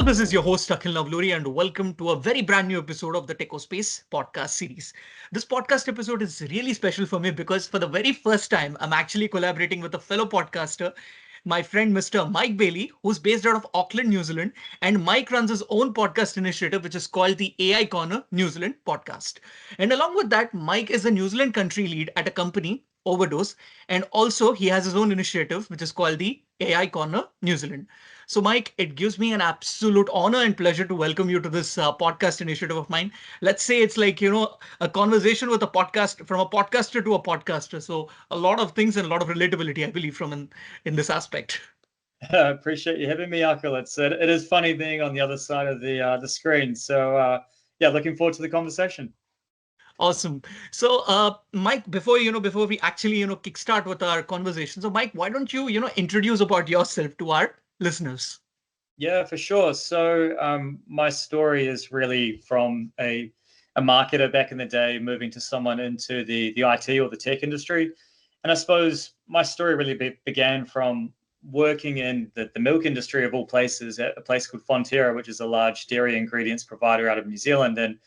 this is your host Akhil Navluri, and welcome to a very brand new episode of the Techospace podcast series. This podcast episode is really special for me because for the very first time, I'm actually collaborating with a fellow podcaster, my friend Mr. Mike Bailey, who's based out of Auckland, New Zealand. And Mike runs his own podcast initiative, which is called the AI Corner New Zealand podcast. And along with that, Mike is a New Zealand country lead at a company, Overdose. And also, he has his own initiative, which is called the AI Corner New Zealand. So, Mike, it gives me an absolute honor and pleasure to welcome you to this podcast initiative of mine. Let's say it's like, a conversation with a podcast from a podcaster to a podcaster. So, a lot of things and a lot of relatability, I believe, in this aspect. I appreciate you having me, Akil. It is funny being on the other side of the screen. So yeah, looking forward to the conversation. Awesome. So, Mike, before we actually, kickstart with our conversation. So, Mike, why don't you, introduce about yourself to our listeners? Yeah, for sure. So my story is really from a marketer back in the day, moving to someone into the IT or the tech industry. And I suppose my story really began from working in the milk industry of all places at a place called Fonterra, which is a large dairy ingredients provider out of New Zealand. And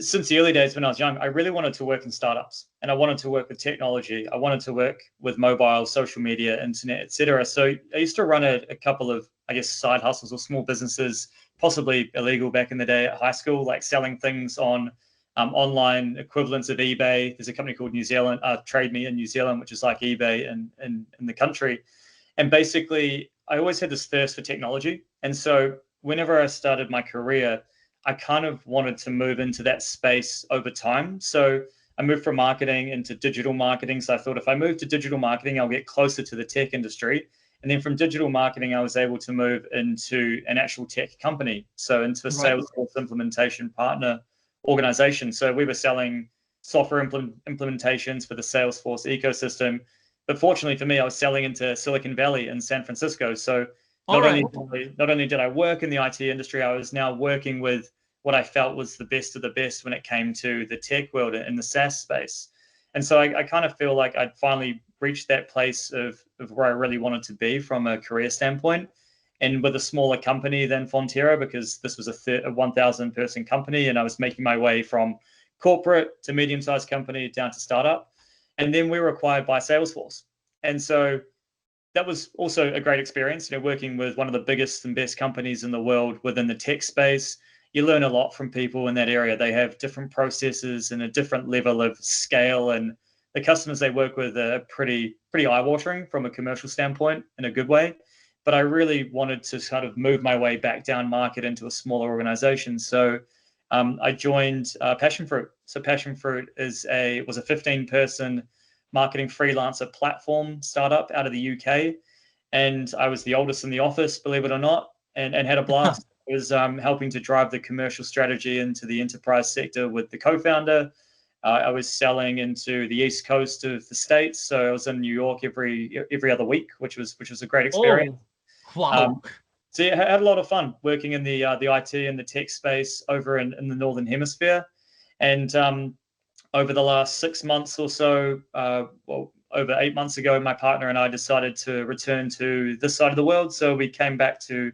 since the early days when I was young, I really wanted to work in startups and I wanted to work with technology. I wanted to work with mobile, social media, internet, etc. So I used to run a couple of, I guess, side hustles or small businesses, possibly illegal back in the day at high school, like selling things on online equivalents of eBay. There's a company called Trade Me in New Zealand, which is like eBay in the country. And basically, I always had this thirst for technology. And so whenever I started my career, I kind of wanted to move into that space over time. So I moved from marketing into digital marketing. So I thought if I move to digital marketing, I'll get closer to the tech industry. And then from digital marketing, I was able to move into an actual tech company. So into a Salesforce implementation partner organization. So we were selling software implementations for the Salesforce ecosystem. But fortunately for me, I was selling into Silicon Valley in San Francisco. So not only did I work in the IT industry, I was now working with what I felt was the best of the best when it came to the tech world in the SaaS space. And so I kind of feel like I'd finally reached that place of where I really wanted to be from a career standpoint, and with a smaller company than Fonterra, because this was a 1,000 person company, and I was making my way from corporate to medium-sized company down to startup. And then we were acquired by Salesforce. And so that was also a great experience, working with one of the biggest and best companies in the world within the tech space. You learn a lot from people in that area. They have different processes and a different level of scale, and the customers they work with are pretty eye-watering from a commercial standpoint in a good way. But I really wanted to kind of move my way back down market into a smaller organization. So I joined Passion Fruit. So Passion Fruit was a 15-person marketing freelancer platform startup out of the UK. And I was the oldest in the office, believe it or not, and had a blast. I was helping to drive the commercial strategy into the enterprise sector with the co-founder. I was selling into the East Coast of the States. So I was in New York every other week, which was a great experience. Oh, wow. So yeah, I had a lot of fun working in the IT and the tech space over in the Northern Hemisphere. And over the last 6 months or so, over 8 months ago, my partner and I decided to return to this side of the world. So we came back to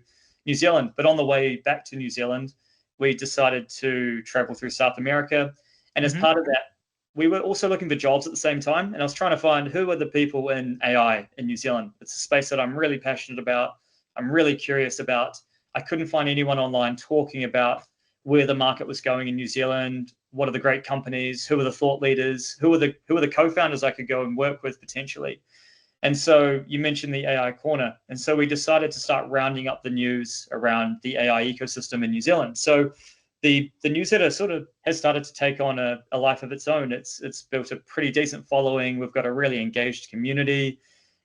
New Zealand. But on the way back to New Zealand, we decided to travel through South America. And as part of that, we were also looking for jobs at the same time. And I was trying to find who are the people in AI in New Zealand. It's a space that I'm really passionate about. I'm really curious about. I couldn't find anyone online talking about where the market was going in New Zealand. What are the great companies? Who are the thought leaders? Who are the co-founders I could go and work with potentially? And so you mentioned the AI Corner. And so we decided to start rounding up the news around the AI ecosystem in New Zealand. So the newsletter sort of has started to take on a life of its own. It's built a pretty decent following. We've got a really engaged community,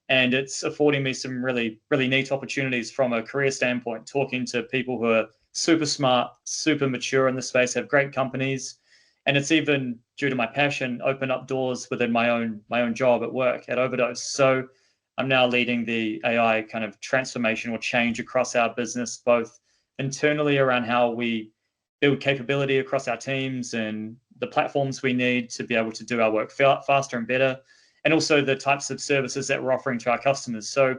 and it's affording me some really, really neat opportunities from a career standpoint, talking to people who are super smart, super mature in the space, have great companies. And it's even, due to my passion, opened up doors within my own job at work at Overdose. So I'm now leading the AI kind of transformation or change across our business, both internally around how we build capability across our teams and the platforms we need to be able to do our work faster and better, and also the types of services that we're offering to our customers. So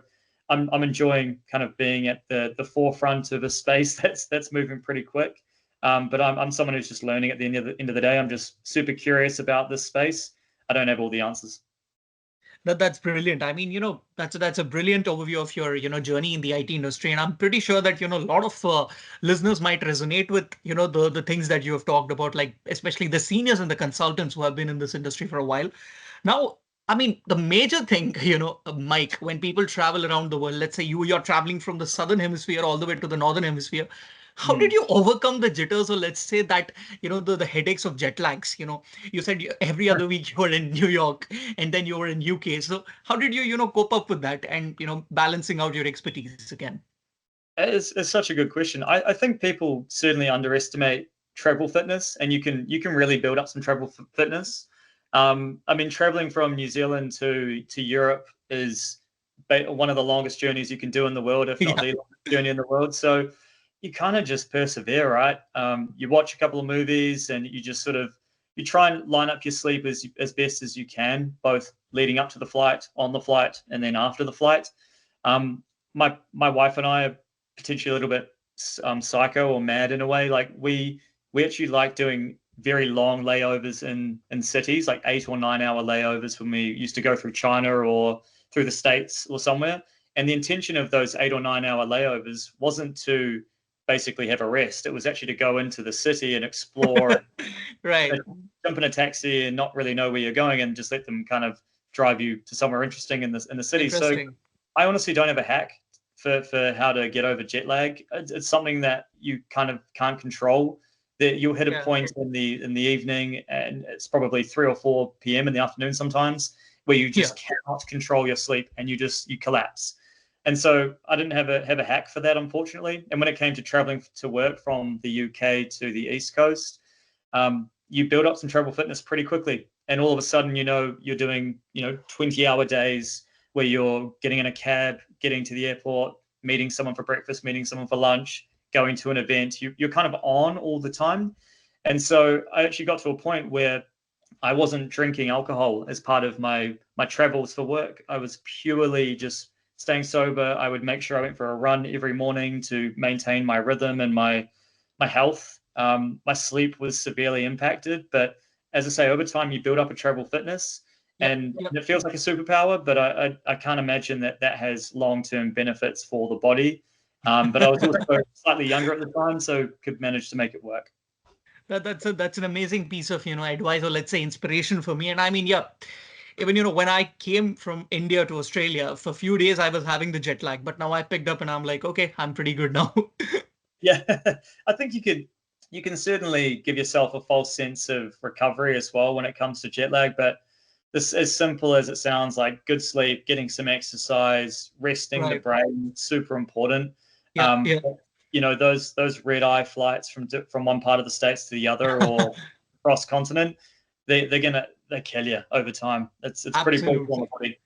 I'm enjoying kind of being at the forefront of a space that's moving pretty quick. But I'm someone who's just learning at the end of the day. I'm just super curious about this space. I don't have all the answers. That's brilliant. I mean, that's a brilliant overview of your, journey in the IT industry, and I'm pretty sure that a lot of listeners might resonate with the things that you have talked about, like especially the seniors and the consultants who have been in this industry for a while. Now, I mean, the major thing, Mike, when people travel around the world, let's say you're traveling from the southern hemisphere all the way to the northern hemisphere. How did Mm. you overcome the jitters, or let's say that, the headaches of jet lags? You said every other week you were in New York and then you were in UK. So how did you, cope up with that and, balancing out your expertise again? It's such a good question. I think people certainly underestimate travel fitness, and you can really build up some travel fitness. I mean, traveling from New Zealand to Europe is one of the longest journeys you can do in the world, if not Yeah, the longest journey in the world. So you kind of just persevere, right? You watch a couple of movies, and you just sort of you try and line up your sleep as best as you can, both leading up to the flight, on the flight, and then after the flight. Um, my wife and I are potentially a little bit psycho or mad in a way. Like we actually like doing very long layovers in cities, like 8 or 9 hour layovers when we used to go through China or through the States or somewhere. And the intention of those 8 or 9 hour layovers wasn't to basically have a rest. It was actually to go into the city and explore, right. jump in a taxi and not really know where you're going, and just let them kind of drive you to somewhere interesting in the city. So Interesting. I honestly don't have a hack for how to get over jet lag. It's something that you kind of can't control. That you'll hit a Yeah. point in the evening, and it's probably 3 or 4 p.m. in the afternoon sometimes, where you Yeah. just cannot control your sleep, and you collapse. And so I didn't have a hack for that, unfortunately. And when it came to traveling to work from the UK to the East Coast, you build up some travel fitness pretty quickly, and all of a sudden, you're doing 20-hour days where you're getting in a cab, getting to the airport, meeting someone for breakfast, meeting someone for lunch, going to an event. You're kind of on all the time. And so I actually got to a point where I wasn't drinking alcohol as part of my travels for work. I was purely just staying sober. I would make sure I went for a run every morning to maintain my rhythm and my health. My sleep was severely impacted, but as I say, over time you build up a travel fitness, Yep. and Yep. it feels like a superpower. But I can't imagine that has long-term benefits for the body. But I was also slightly younger at the time, so could manage to make it work. That's an amazing piece of advice, or let's say inspiration for me. And I mean, yeah, even when I came from India to Australia for a few days, I was having the jet lag, but now I picked up and I'm like, okay, I'm pretty good now. Yeah, I think you can certainly give yourself a false sense of recovery as well when it comes to jet lag. But this, as simple as it sounds, like good sleep, getting some exercise, resting the Right. brain, super important. Yeah. Um, Yeah. those red eye flights from one part of the states to the other or cross continent, they kill you over time. It's pretty brutal on the Absolutely. body.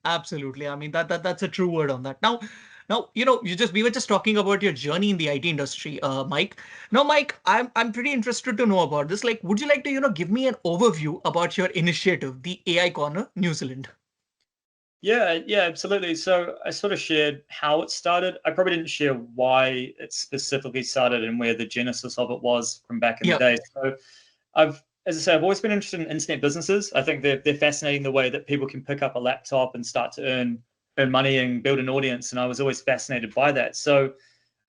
Absolutely. I mean that's a true word on that. Now, we were just talking about your journey in the IT industry, Mike. Now, Mike, I'm pretty interested to know about this. Like, would you like to, give me an overview about your initiative, the AI Corner New Zealand? Yeah, absolutely. So I sort of shared how it started. I probably didn't share why it specifically started and where the genesis of it was from back in the Yeah. day. So as I say, I've always been interested in internet businesses. I think they're fascinating, the way that people can pick up a laptop and start to earn money and build an audience. And I was always fascinated by that. So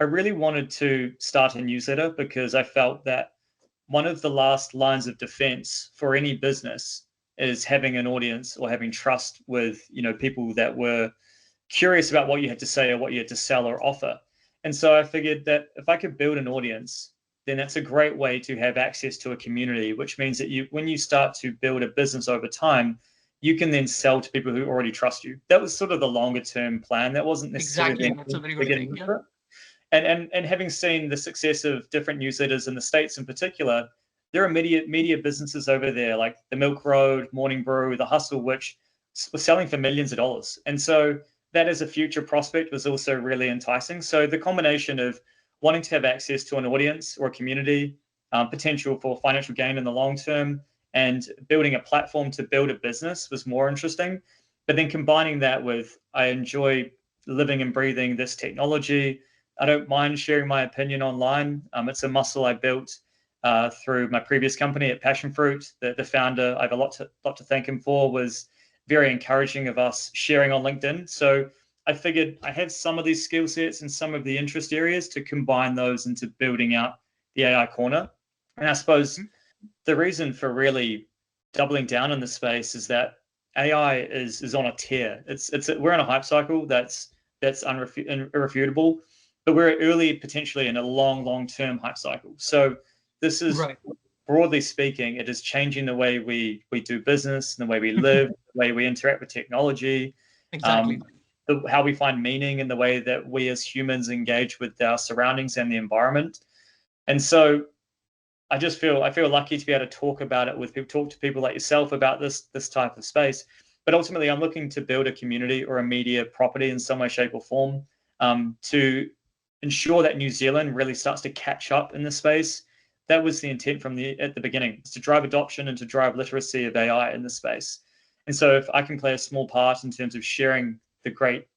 I really wanted to start a newsletter because I felt that one of the last lines of defense for any business is having an audience or having trust with people that were curious about what you had to say or what you had to sell or offer. And so I figured that if I could build an audience, then that's a great way to have access to a community, which means that when you start to build a business over time, you can then sell to people who already trust you. That was sort of the longer term plan. That wasn't necessarily the Exactly. That's a intention very to good get thing. into Yeah. it. And having seen the success of different newsletters in the States in particular, there are media businesses over there like the Milk Road, Morning Brew, the Hustle, which were selling for millions of dollars. And so that as a future prospect was also really enticing. So the combination of wanting to have access to an audience or a community, potential for financial gain in the long term, and building a platform to build a business was more interesting. But then combining that with I enjoy living and breathing this technology. I don't mind sharing my opinion online. It's a muscle I built through my previous company at Passion Fruit. The founder, I have a lot to thank him for, was very encouraging of us sharing on LinkedIn. So I figured I have some of these skill sets and some of the interest areas to combine those into building out the AI corner. And I suppose the reason for really doubling down in the space is that AI is on a tear. We're in a hype cycle that's irrefutable, but we're early potentially in a long term hype cycle. So this is, Right. broadly speaking, it is changing the way we do business, the way we live, the way we interact with technology, Exactly. how we find meaning in the way that we as humans engage with our surroundings and the environment. And so I feel lucky to be able to talk about it with people, talk to people like yourself about this type of space. But ultimately, I'm looking to build a community or a media property in some way, shape, or form to ensure that New Zealand really starts to catch up in this space. That was the intent at the beginning, to drive adoption and to drive literacy of AI in this space. And so, if I can play a small part in terms of sharing the great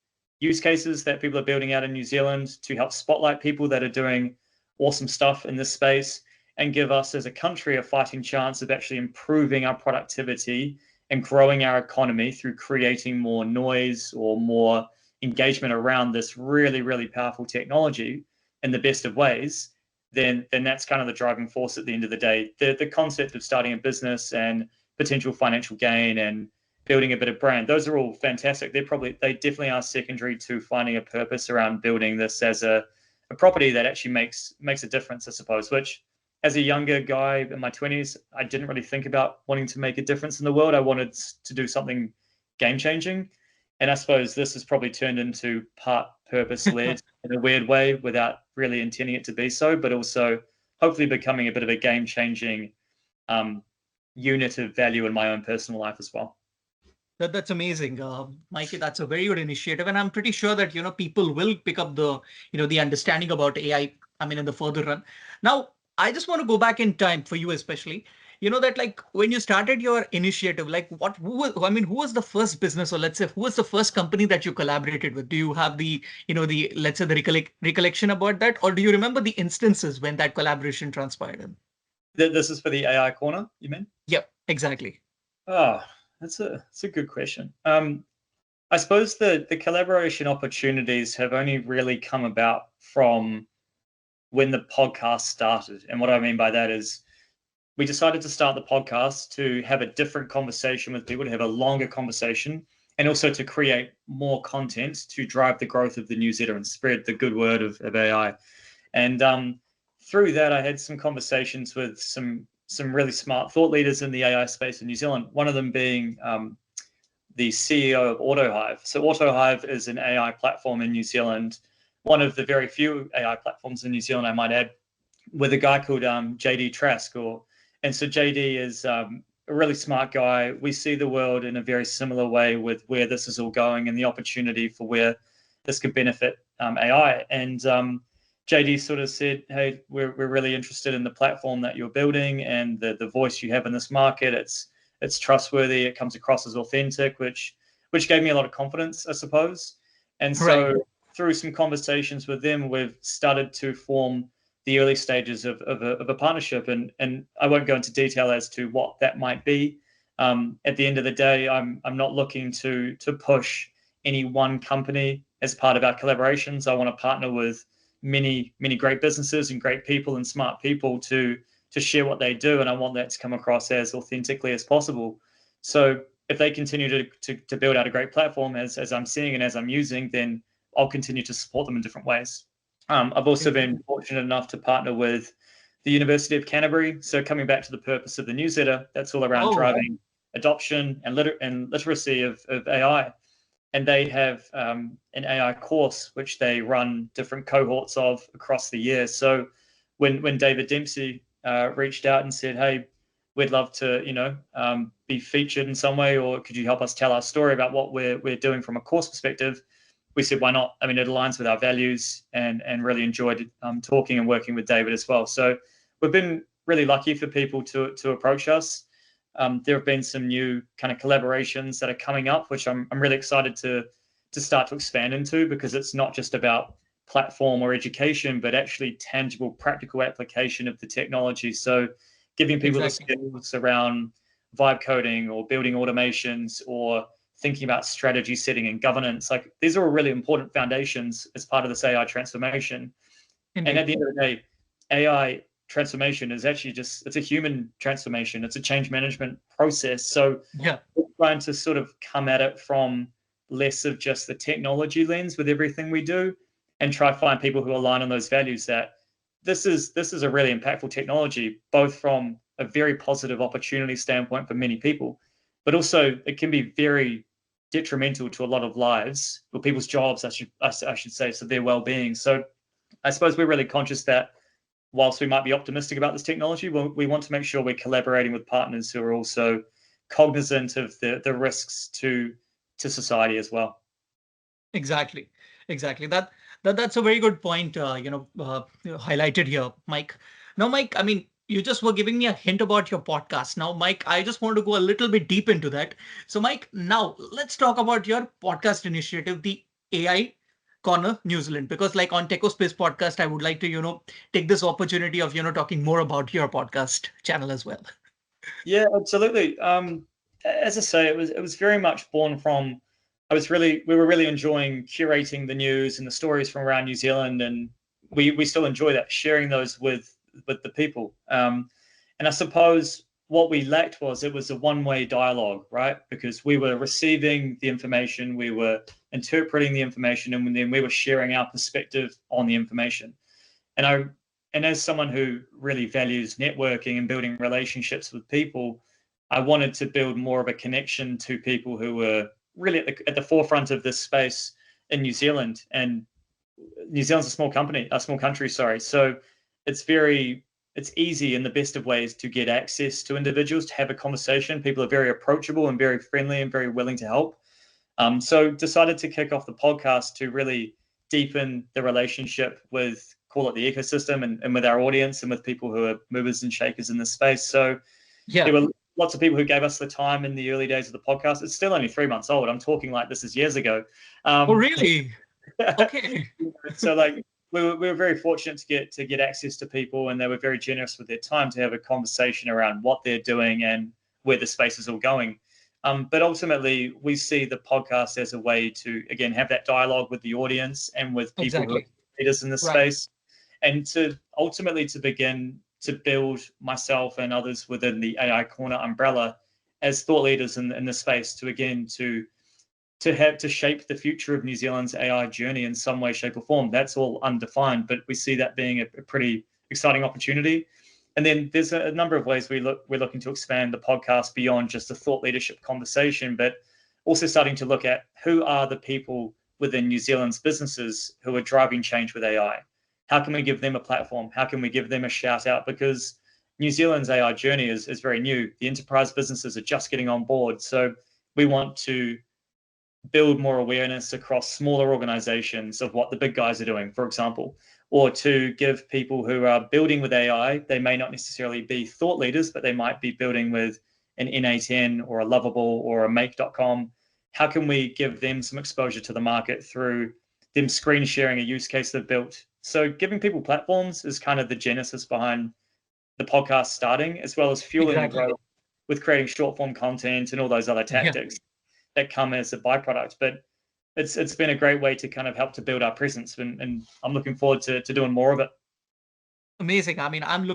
use cases that people are building out in New Zealand to help spotlight people that are doing awesome stuff in this space, and give us as a country a fighting chance of actually improving our productivity and growing our economy through creating more noise or more engagement around this really powerful technology in the best of ways, then that's kind of the driving force at the end of the day. The concept of starting a business and potential financial gain and building a bit of brand, those are all fantastic. They definitely are secondary to finding a purpose around building this as a property that actually makes a difference, I suppose, which as a younger guy in my 20s, I didn't really think about wanting to make a difference in the world. I wanted to do something game changing. And I suppose this has probably turned into part purpose led in a weird way without really intending it to be so, but also hopefully becoming a bit of a game changing unit of value in my own personal life as well. That's amazing, Mikey. That's a very good initiative, and I'm pretty sure that people will pick up the understanding about AI. I mean, in the further run. Now, I just want to go back in time for you, especially. That like when you started your initiative, like who was the first business, or let's say who was the first company that you collaborated with? Do you have the let's say the recollection about that, or do you remember the instances when that collaboration transpired? This is for the AI corner, you mean? Yep, exactly. Oh, that's a good question. I suppose the collaboration opportunities have only really come about from when the podcast started. And what I mean by that is we decided to start the podcast to have a different conversation with people, to have a longer conversation, and also to create more content to drive the growth of the newsletter and spread the good word of AI. And through that, I had some conversations with some really smart thought leaders in the AI space in New Zealand, one of them being the CEO of AutoHive. So AutoHive is an AI platform in New Zealand, one of the very few AI platforms in New Zealand, I might add, with a guy called JD Trask. And so JD is a really smart guy. We see the world in a very similar way with where this is all going and the opportunity for where this could benefit AI. And JD sort of said, hey, we're really interested in the platform that you're building and the voice you have in this market. It's trustworthy. It comes across as authentic, which gave me a lot of confidence, I suppose. And so through some conversations with them, we've started to form the early stages of a partnership. And I won't go into detail as to what that might be. At the end of the day, I'm not looking to push any one company as part of our collaborations. I want to partner with many great businesses and great people and smart people to share what they do, and I want that to come across as authentically as possible. So if they continue to build out a great platform as I'm seeing and as I'm using, then I'll continue to support them in different ways. I've also been fortunate enough to partner with the University of Canterbury. So coming back to the purpose of the newsletter, that's all around driving adoption and literacy of AI. And they have an AI course which they run different cohorts of across the year. So when David Dempsey reached out and said, hey, we'd love to be featured in some way, or could you help us tell our story about what we're doing from a course perspective, we said, why not? I mean, it aligns with our values, and really enjoyed talking and working with David as well. So we've been really lucky for people to approach us. There have been some new kind of collaborations that are coming up, which I'm really excited to to start to expand into, because it's not just about platform or education, but actually tangible, practical application of the technology. So giving people the Exactly. skills around vibe coding or building automations or thinking about strategy setting and governance, like these are all really important foundations as part of this AI transformation. And Indeed. at the end of the day, AI transformation is actually it's a human transformation. It's a change management process. So Yeah. we're trying to sort of come at it from less of just the technology lens with everything we do, and try to find people who align on those values, that this is a really impactful technology, both from a very positive opportunity standpoint for many people, but also it can be very detrimental to a lot of lives, or people's jobs, I should say, so their well-being. So I suppose we're really conscious that whilst we might be optimistic about this technology, we want to make sure we're collaborating with partners who are also cognizant of the risks to society as well. Exactly. Exactly. That's a very good point. Highlighted here, Mike. Now, Mike, I mean, you just were giving me a hint about your podcast. Now, Mike, I just want to go a little bit deep into that. So, Mike, now let's talk about your podcast initiative, the AI Corner New Zealand, because like on Techo Space podcast, I would like to, take this opportunity of, talking more about your podcast channel as well. Yeah, absolutely. As I say, it was very much born from, we were really enjoying curating the news and the stories from around New Zealand, and we still enjoy that, sharing those with the people. And I suppose what we lacked was, it was a one-way dialogue, right? Because we were receiving the information, we were interpreting the information, and then we were sharing our perspective on the information. And I and as someone who really values networking and building relationships with people, I wanted to build more of a connection to people who were really at the forefront of this space in New Zealand. And New Zealand's a small country, sorry. So it's it's easy in the best of ways to get access to individuals, to have a conversation. People are very approachable and very friendly and very willing to help. So decided to kick off the podcast to really deepen the relationship with, call it, the ecosystem, and with our audience and with people who are movers and shakers in this space. So Yeah. there were lots of people who gave us the time in the early days of the podcast. It's still only 3 months old. I'm talking like this is years ago. Oh, Um, really? Okay. so like we were very fortunate to get access to people, and they were very generous with their time to have a conversation around what they're doing and where the space is all going. But ultimately, we see the podcast as a way to, again, have that dialogue with the audience and with people who are Exactly. leaders in the Right. space, and to ultimately to begin to build myself and others within the AI Corner umbrella as thought leaders in the space, to again to have to shape the future of New Zealand's AI journey in some way, shape, or form. That's all undefined, but we see that being a pretty exciting opportunity. And then there's a number of ways we're looking to expand the podcast beyond just a thought leadership conversation, but also starting to look at who are the people within New Zealand's businesses who are driving change with AI. How can we give them a platform? How can we give them a shout out? Because New Zealand's AI journey is very new. The enterprise businesses are just getting on board. So we want to build more awareness across smaller organizations of what the big guys are doing, for example, or to give people who are building with AI, they may not necessarily be thought leaders, but they might be building with an N8N or a Lovable or a Make.com. How can we give them some exposure to the market through them screen sharing a use case they've built? So giving people platforms is kind of the genesis behind the podcast starting, as well as fueling the Exactly. growth with creating short form content and all those other Yeah. tactics that come as a byproduct. But it's been a great way to kind of help to build our presence, and I'm looking forward to doing more of it. Amazing. I mean, I'm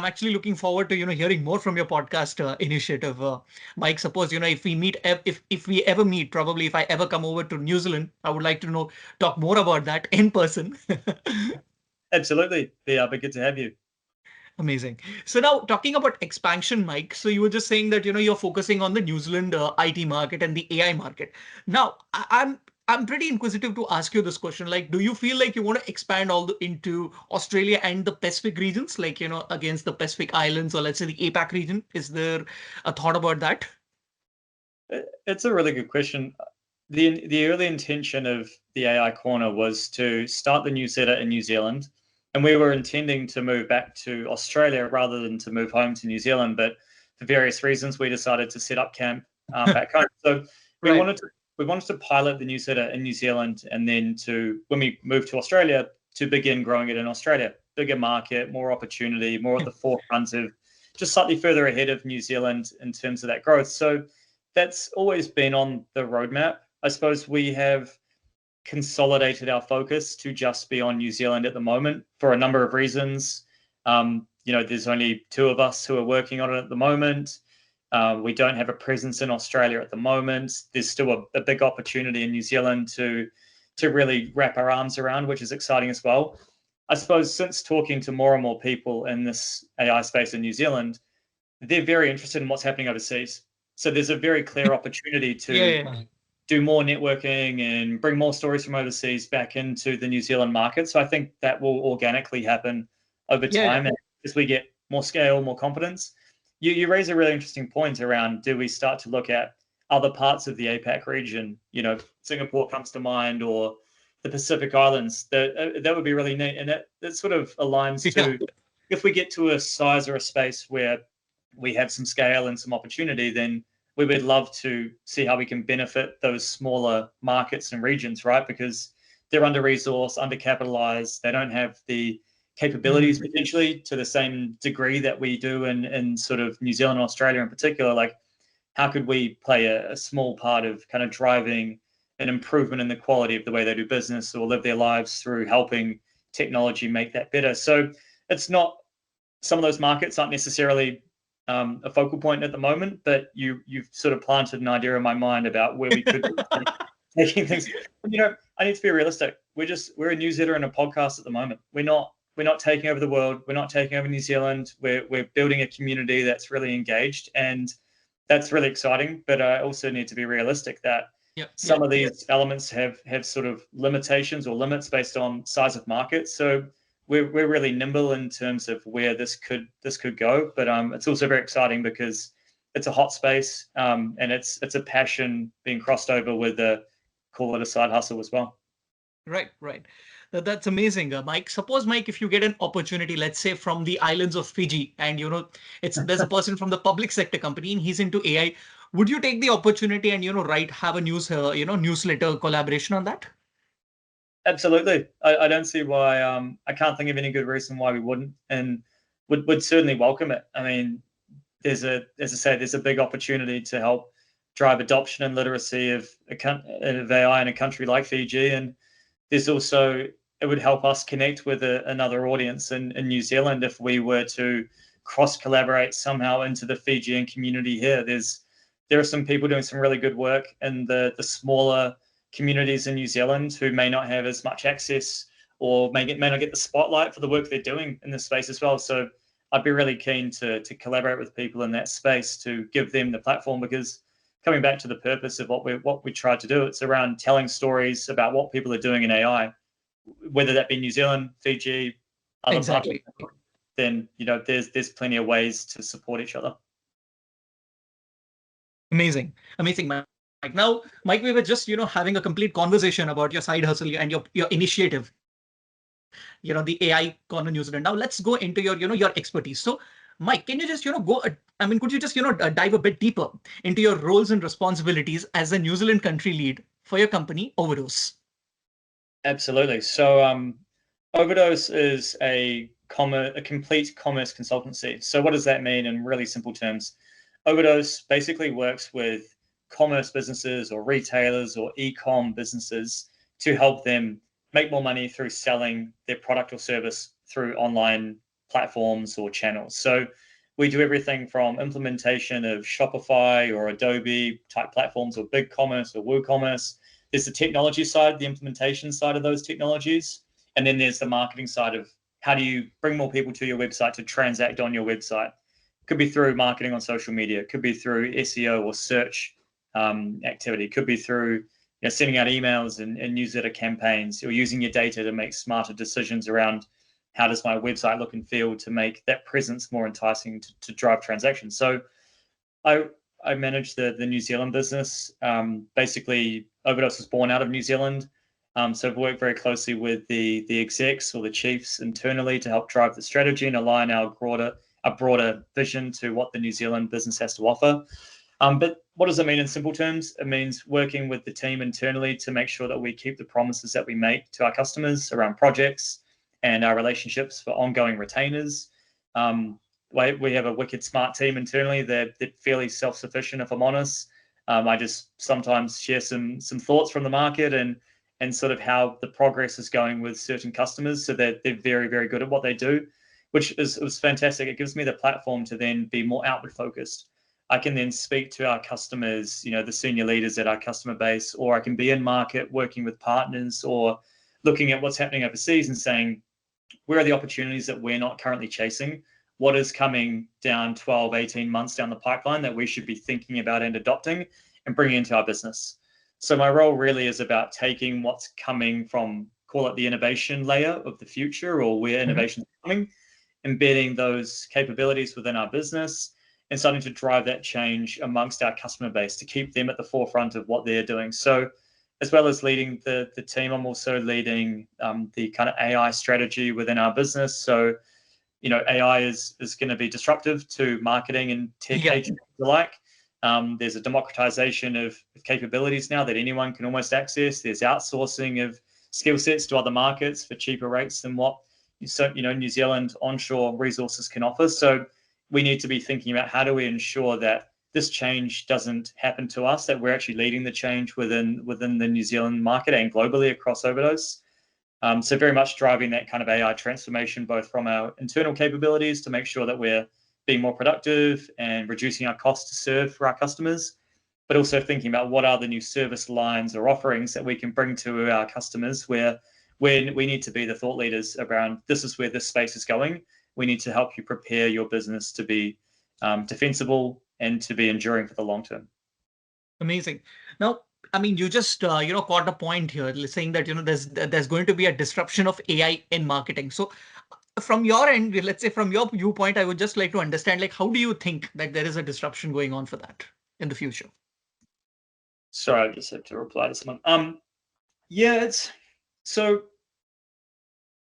actually looking forward to, hearing more from your podcast initiative. Mike, suppose, if we meet, if we ever meet, probably if I ever come over to New Zealand, I would like to talk more about that in person. Absolutely. Yeah, but good to have you. Amazing. So now talking about expansion, Mike. So you were just saying that you're focusing on the New Zealand IT market and the AI market. Now I'm pretty inquisitive to ask you this question. Like, do you feel like you want to expand into Australia and the Pacific regions, like against the Pacific Islands, or let's say the APAC region? Is there a thought about that? It's a really good question. The early intention of the AI Corner was to start the newsletter in New Zealand, and we were intending to move back to Australia rather than to move home to New Zealand. But for various reasons, we decided to set up camp back home. So we Right. wanted to we wanted to pilot the newsletter in New Zealand, and then when we moved to Australia, to begin growing it in Australia. Bigger market, more opportunity, more at the forefront of, just slightly further ahead of New Zealand in terms of that growth. So that's always been on the roadmap. I suppose we have consolidated our focus to just be on New Zealand at the moment for a number of reasons. There's only 2 of us who are working on it at the moment. We don't have a presence in Australia at the moment. There's still a big opportunity in New Zealand to really wrap our arms around, which is exciting as well. I suppose since talking to more and more people in this AI space in New Zealand, they're very interested in what's happening overseas. So there's a very clear opportunity to do more networking and bring more stories from overseas back into the New Zealand market. So I think that will organically happen over time as we get more scale, more confidence. You raise a really interesting point around, do we start to look at other parts of the APAC region? Singapore comes to mind, or the Pacific Islands. That would be really neat. And that sort of aligns to, if we get to a size or a space where we have some scale and some opportunity, then we would love to see how we can benefit those smaller markets and regions, right? Because they're under-resourced, under-capitalized. They don't have the capabilities potentially to the same degree that we do in sort of New Zealand and Australia in particular. Like, how could we play a small part of kind of driving an improvement in the quality of the way they do business or live their lives through helping technology make that better? So it's not, some of those markets aren't necessarily a focal point at the moment, but you've sort of planted an idea in my mind about where we could be taking things. I need to be realistic. We're a newsletter and a podcast at the moment. We're not taking over the world. We're not taking over New Zealand. We're building a community that's really engaged, and that's really exciting. But I also need to be realistic that some of these elements have sort of limitations or limits based on size of market. So we're really nimble in terms of where this could go. But it's also very exciting because it's a hot space, and it's a passion being crossed over with call it a side hustle as well. Right. That's amazing, Mike. Suppose, Mike, if you get an opportunity, let's say from the islands of Fiji, and there's a person from the public sector company and he's into AI, would you take the opportunity and have a newsletter collaboration on that? Absolutely. I don't see why. I can't think of any good reason why we wouldn't, and would certainly welcome it. I mean, as I say, there's a big opportunity to help drive adoption and literacy of AI in a country like Fiji, and there's also, it would help us connect with another audience in New Zealand if we were to cross collaborate somehow into the Fijian community here. There are some people doing some really good work in the smaller communities in New Zealand who may not have as much access or may not get the spotlight for the work they're doing in this space as well. So I'd be really keen to collaborate with people in that space to give them the platform, because coming back to the purpose of what we tried to do, it's around telling stories about what people are doing in AI, whether that be New Zealand, Fiji, other parts, then there's plenty of ways to support each other. Amazing, Mike. Now, Mike, we were just having a complete conversation about your side hustle and your initiative, the AI corner New Zealand. Now let's go into your expertise. So, Mike, can you just could you just dive a bit deeper into your roles and responsibilities as a New Zealand country lead for your company, Overdose? Absolutely. So, Overdose is a complete commerce consultancy. So what does that mean in really simple terms? Overdose basically works with commerce businesses or retailers or e-com businesses to help them make more money through selling their product or service through online platforms or channels. So we do everything from implementation of Shopify or Adobe type platforms, or BigCommerce or WooCommerce. There's the technology side, the implementation side of those technologies. And then there's the marketing side of how do you bring more people to your website to transact on your website. Could be through marketing on social media, could be through SEO or search activity, could be through sending out emails and newsletter campaigns, or using your data to make smarter decisions around how does my website look and feel to make that presence more enticing to drive transactions. So I manage the New Zealand business. Basically, Overdose was born out of New Zealand. So I've worked very closely with the execs or the chiefs internally to help drive the strategy and align our broader vision to what the New Zealand business has to offer. But what does it mean in simple terms? It means working with the team internally to make sure that we keep the promises that we make to our customers around projects and our relationships for ongoing retainers. We have a wicked smart team internally. They're fairly self-sufficient, if I'm honest. I just sometimes share some thoughts from the market and sort of how the progress is going with certain customers. So they're very, very good at what they do, which was fantastic. It gives me the platform to then be more outward focused. I can then speak to our customers, the senior leaders at our customer base, or I can be in market working with partners or looking at what's happening overseas and saying, where are the opportunities that we're not currently chasing? What is coming down 12, 18 months down the pipeline that we should be thinking about and adopting and bringing into our business? So my role really is about taking what's coming from, call it the innovation layer of the future, or where innovation is coming, embedding those capabilities within our business and starting to drive that change amongst our customer base to keep them at the forefront of what they're doing. So as well as leading the team, I'm also leading the kind of AI strategy within our business. So, AI is going to be disruptive to marketing and tech agents alike. There's a democratization of capabilities now that anyone can almost access. There's outsourcing of skill sets to other markets for cheaper rates than what New Zealand onshore resources can offer. So we need to be thinking about how do we ensure that this change doesn't happen to us, that we're actually leading the change within the New Zealand market and globally across Overdose. So very much driving that kind of AI transformation, both from our internal capabilities to make sure that we're being more productive and reducing our cost to serve for our customers, but also thinking about what are the new service lines or offerings that we can bring to our customers where we need to be the thought leaders around this is where this space is going. We need to help you prepare your business to be defensible and to be enduring for the long term. Amazing. Now, I mean, you just caught a point here, saying that there's going to be a disruption of AI in marketing. So, from your end, let's say from your viewpoint, I would just like to understand, like, how do you think that there is a disruption going on for that in the future? Sorry, I just have to reply to someone. Yeah, so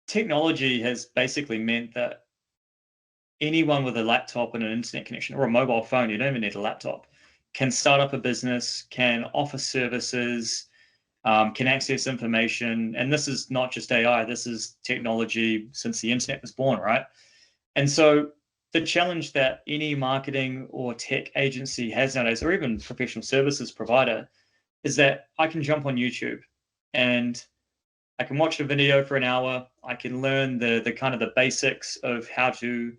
technology has basically meant that anyone with a laptop and an internet connection or a mobile phone, you don't even need a laptop, can start up a business, can offer services, can access information. And this is not just AI, this is technology since the internet was born, right? And so the challenge that any marketing or tech agency has nowadays, or even professional services provider, is that I can jump on YouTube and I can watch a video for an hour. I can learn the kind of the basics of how to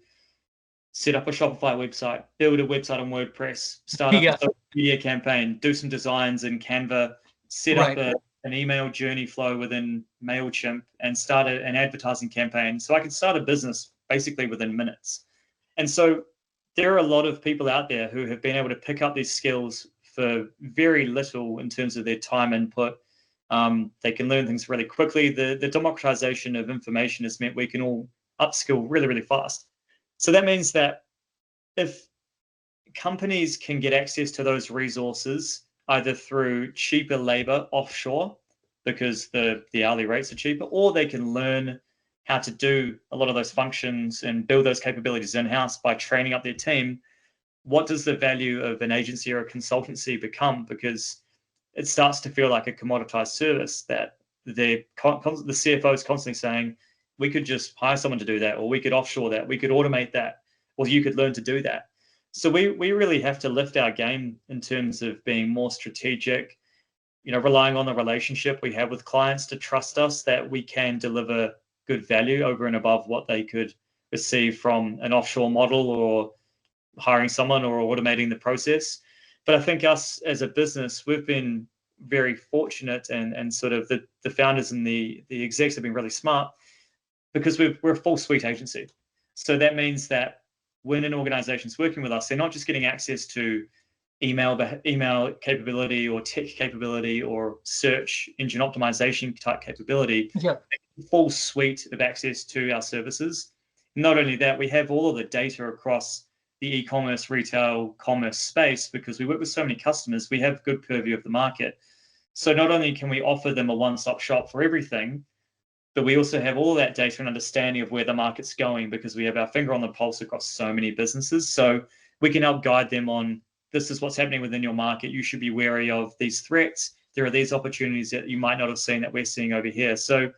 set up a Shopify website, build a website on WordPress, start up a social media campaign, do some designs in Canva, set up an email journey flow within MailChimp, and start an advertising campaign. So I can start a business basically within minutes. And so there are a lot of people out there who have been able to pick up these skills for very little in terms of their time input. They can learn things really quickly. The democratization of information has meant we can all upskill really, really fast. So that means that if companies can get access to those resources, either through cheaper labor offshore, because the hourly rates are cheaper, or they can learn how to do a lot of those functions and build those capabilities in-house by training up their team, what does the value of an agency or a consultancy become? Because it starts to feel like a commoditized service that the CFO is constantly saying, we could just hire someone to do that, or we could offshore that, we could automate that, or you could learn to do that. So we really have to lift our game in terms of being more strategic, relying on the relationship we have with clients to trust us that we can deliver good value over and above what they could receive from an offshore model or hiring someone or automating the process. But I think us as a business, we've been very fortunate, and sort of the founders and the execs have been really smart, because we're a full suite agency. So that means that when an organization's working with us, they're not just getting access to email capability or tech capability or search engine optimization type capability, full suite of access to our services. Not only that, we have all of the data across the e-commerce, retail, commerce space, because we work with so many customers, we have good purview of the market. So not only can we offer them a one-stop shop for everything, but we also have all that data and understanding of where the market's going, because we have our finger on the pulse across so many businesses. So we can help guide them on this is what's happening within your market. You should be wary of these threats. There are these opportunities that you might not have seen that we're seeing over here. So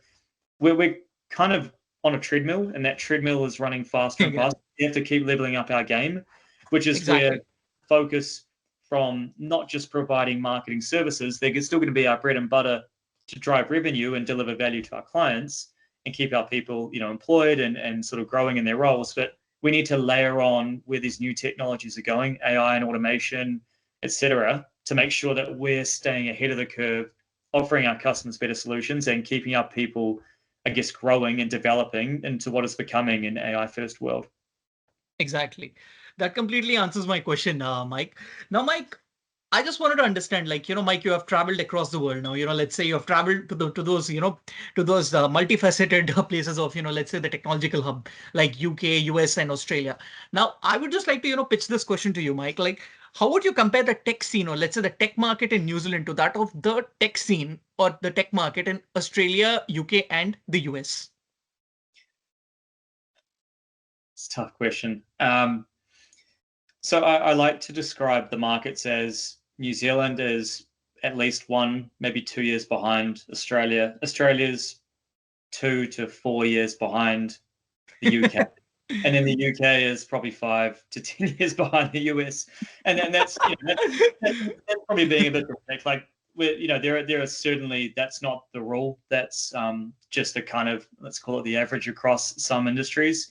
we're kind of on a treadmill, and that treadmill is running faster and Yeah, faster. We have to keep leveling up our game, which is where exactly. focus from not just providing marketing services, they're still going to be our bread and butter to drive revenue and deliver value to our clients and keep our people, employed and sort of growing in their roles. But we need to layer on where these new technologies are going, AI and automation, etc., to make sure that we're staying ahead of the curve, offering our customers better solutions and keeping our people, I guess, growing and developing into what is becoming an AI first world. Exactly. That completely answers my question, Mike. Now, Mike, I just wanted to understand, like, Mike, you have traveled across the world now. Let's say you have traveled to those, to those multifaceted places of, let's say the technological hub like UK, US, and Australia. Now, I would just like to, pitch this question to you, Mike. Like, how would you compare the tech scene, or let's say the tech market in New Zealand, to that of the tech scene or the tech market in Australia, UK, and the US? It's a tough question. So I like to describe the markets as New Zealand is at least 1, maybe 2 years behind Australia. Australia's 2 to 4 years behind the UK. And then the UK is probably 5 to 10 years behind the US. And then that's, that's probably being a bit dramatic. Like, there are certainly, that's not the rule. That's just a kind of, let's call it the average across some industries.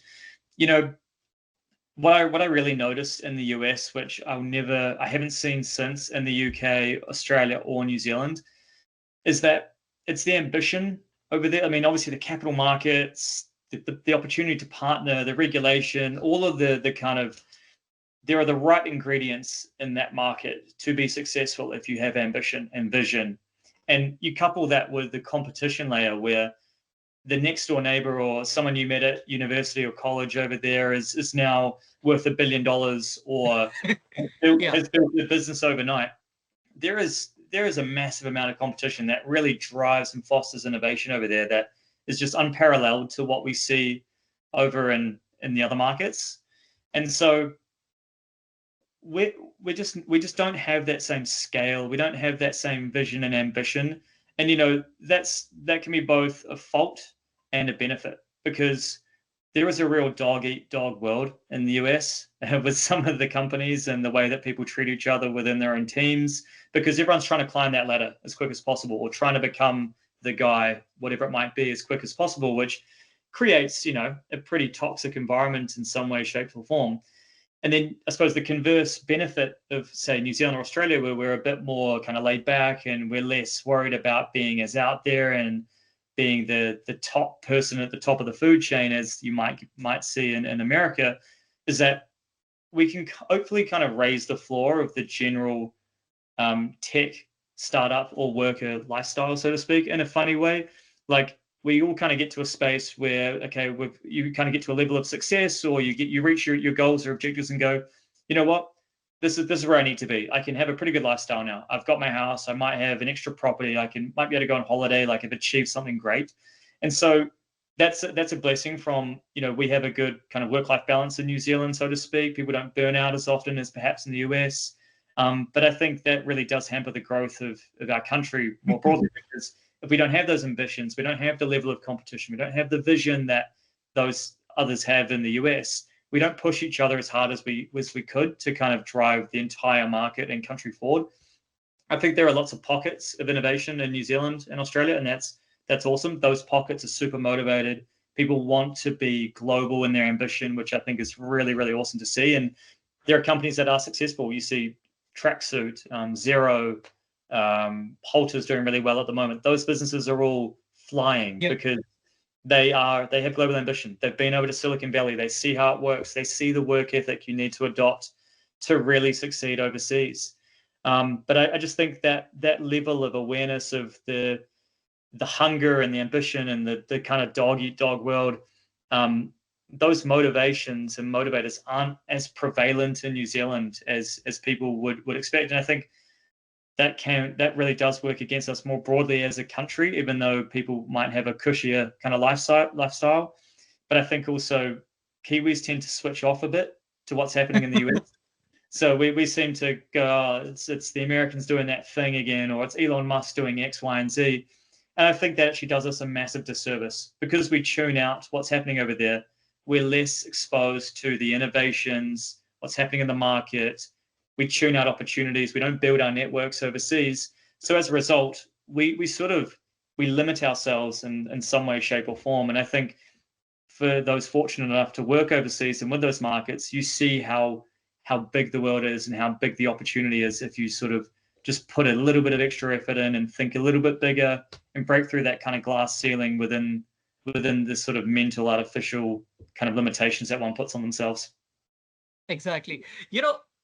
What I really noticed in the US, which I haven't seen since in the UK, Australia, or New Zealand, is that it's the ambition over there. I mean, obviously the capital markets, the opportunity to partner, the regulation, all of the kind of, there are the right ingredients in that market to be successful if you have ambition and vision. And you couple that with the competition layer where the next door neighbor or someone you met at university or college over there is now worth $1 billion or Yeah, has built a business overnight. There is a massive amount of competition that really drives and fosters innovation over there that is just unparalleled to what we see over in the other markets. And so we just don't have that same scale. We don't have that same vision and ambition. And that can be both a fault and a benefit, because there is a real dog eat dog world in the US with some of the companies and the way that people treat each other within their own teams, because everyone's trying to climb that ladder as quick as possible or trying to become the guy, whatever it might be, as quick as possible, which creates, a pretty toxic environment in some way, shape, or form. And then I suppose the converse benefit of, say, New Zealand or Australia, where we're a bit more kind of laid back and we're less worried about being as out there and being the top person at the top of the food chain, as you might see in America, is that we can hopefully kind of raise the floor of the general tech startup or worker lifestyle, so to speak, in a funny way. Like, we all kind of get to a space where, okay, you kind of get to a level of success, or you reach your goals or objectives and go, you know what, this is where I need to be. I can have a pretty good lifestyle now. I've got my house. I might have an extra property. might be able to go on holiday. Like, I've achieved something great. And so that's a blessing from, we have a good kind of work-life balance in New Zealand, so to speak. People don't burn out as often as perhaps in the US. But I think that really does hamper the growth of our country more broadly, because if we don't have those ambitions, we don't have the level of competition, we don't have the vision that those others have in the US, we don't push each other as hard as we could to kind of drive the entire market and country forward. I think there are lots of pockets of innovation in New Zealand and Australia, and that's awesome. Those pockets are super motivated. People want to be global in their ambition, which I think is really, really awesome to see. And there are companies that are successful. You see Tracksuit, Zero, Halter's doing really well at the moment. Those businesses are all flying yeah, because they have global ambition. They've been over to Silicon Valley. They see how it works. They see the work ethic you need to adopt to really succeed overseas. But I just think that level of awareness of the hunger and the ambition and the kind of dog eat dog world, those motivations and motivators aren't as prevalent in New Zealand as people would expect. And I think that really does work against us more broadly as a country, even though people might have a cushier kind of lifestyle. But I think also Kiwis tend to switch off a bit to what's happening in the US. So we seem to go, oh, it's the Americans doing that thing again, or it's Elon Musk doing X, Y, and Z. And I think that actually does us a massive disservice because we tune out what's happening over there. We're less exposed to the innovations, what's happening in the market. We tune out opportunities. We don't build our networks overseas. So as a result, we limit ourselves in some way, shape, or form. And I think for those fortunate enough to work overseas and with those markets, you see how big the world is and how big the opportunity is if you sort of just put a little bit of extra effort in and think a little bit bigger and break through that kind of glass ceiling within this sort of mental artificial kind of limitations that one puts on themselves. Exactly.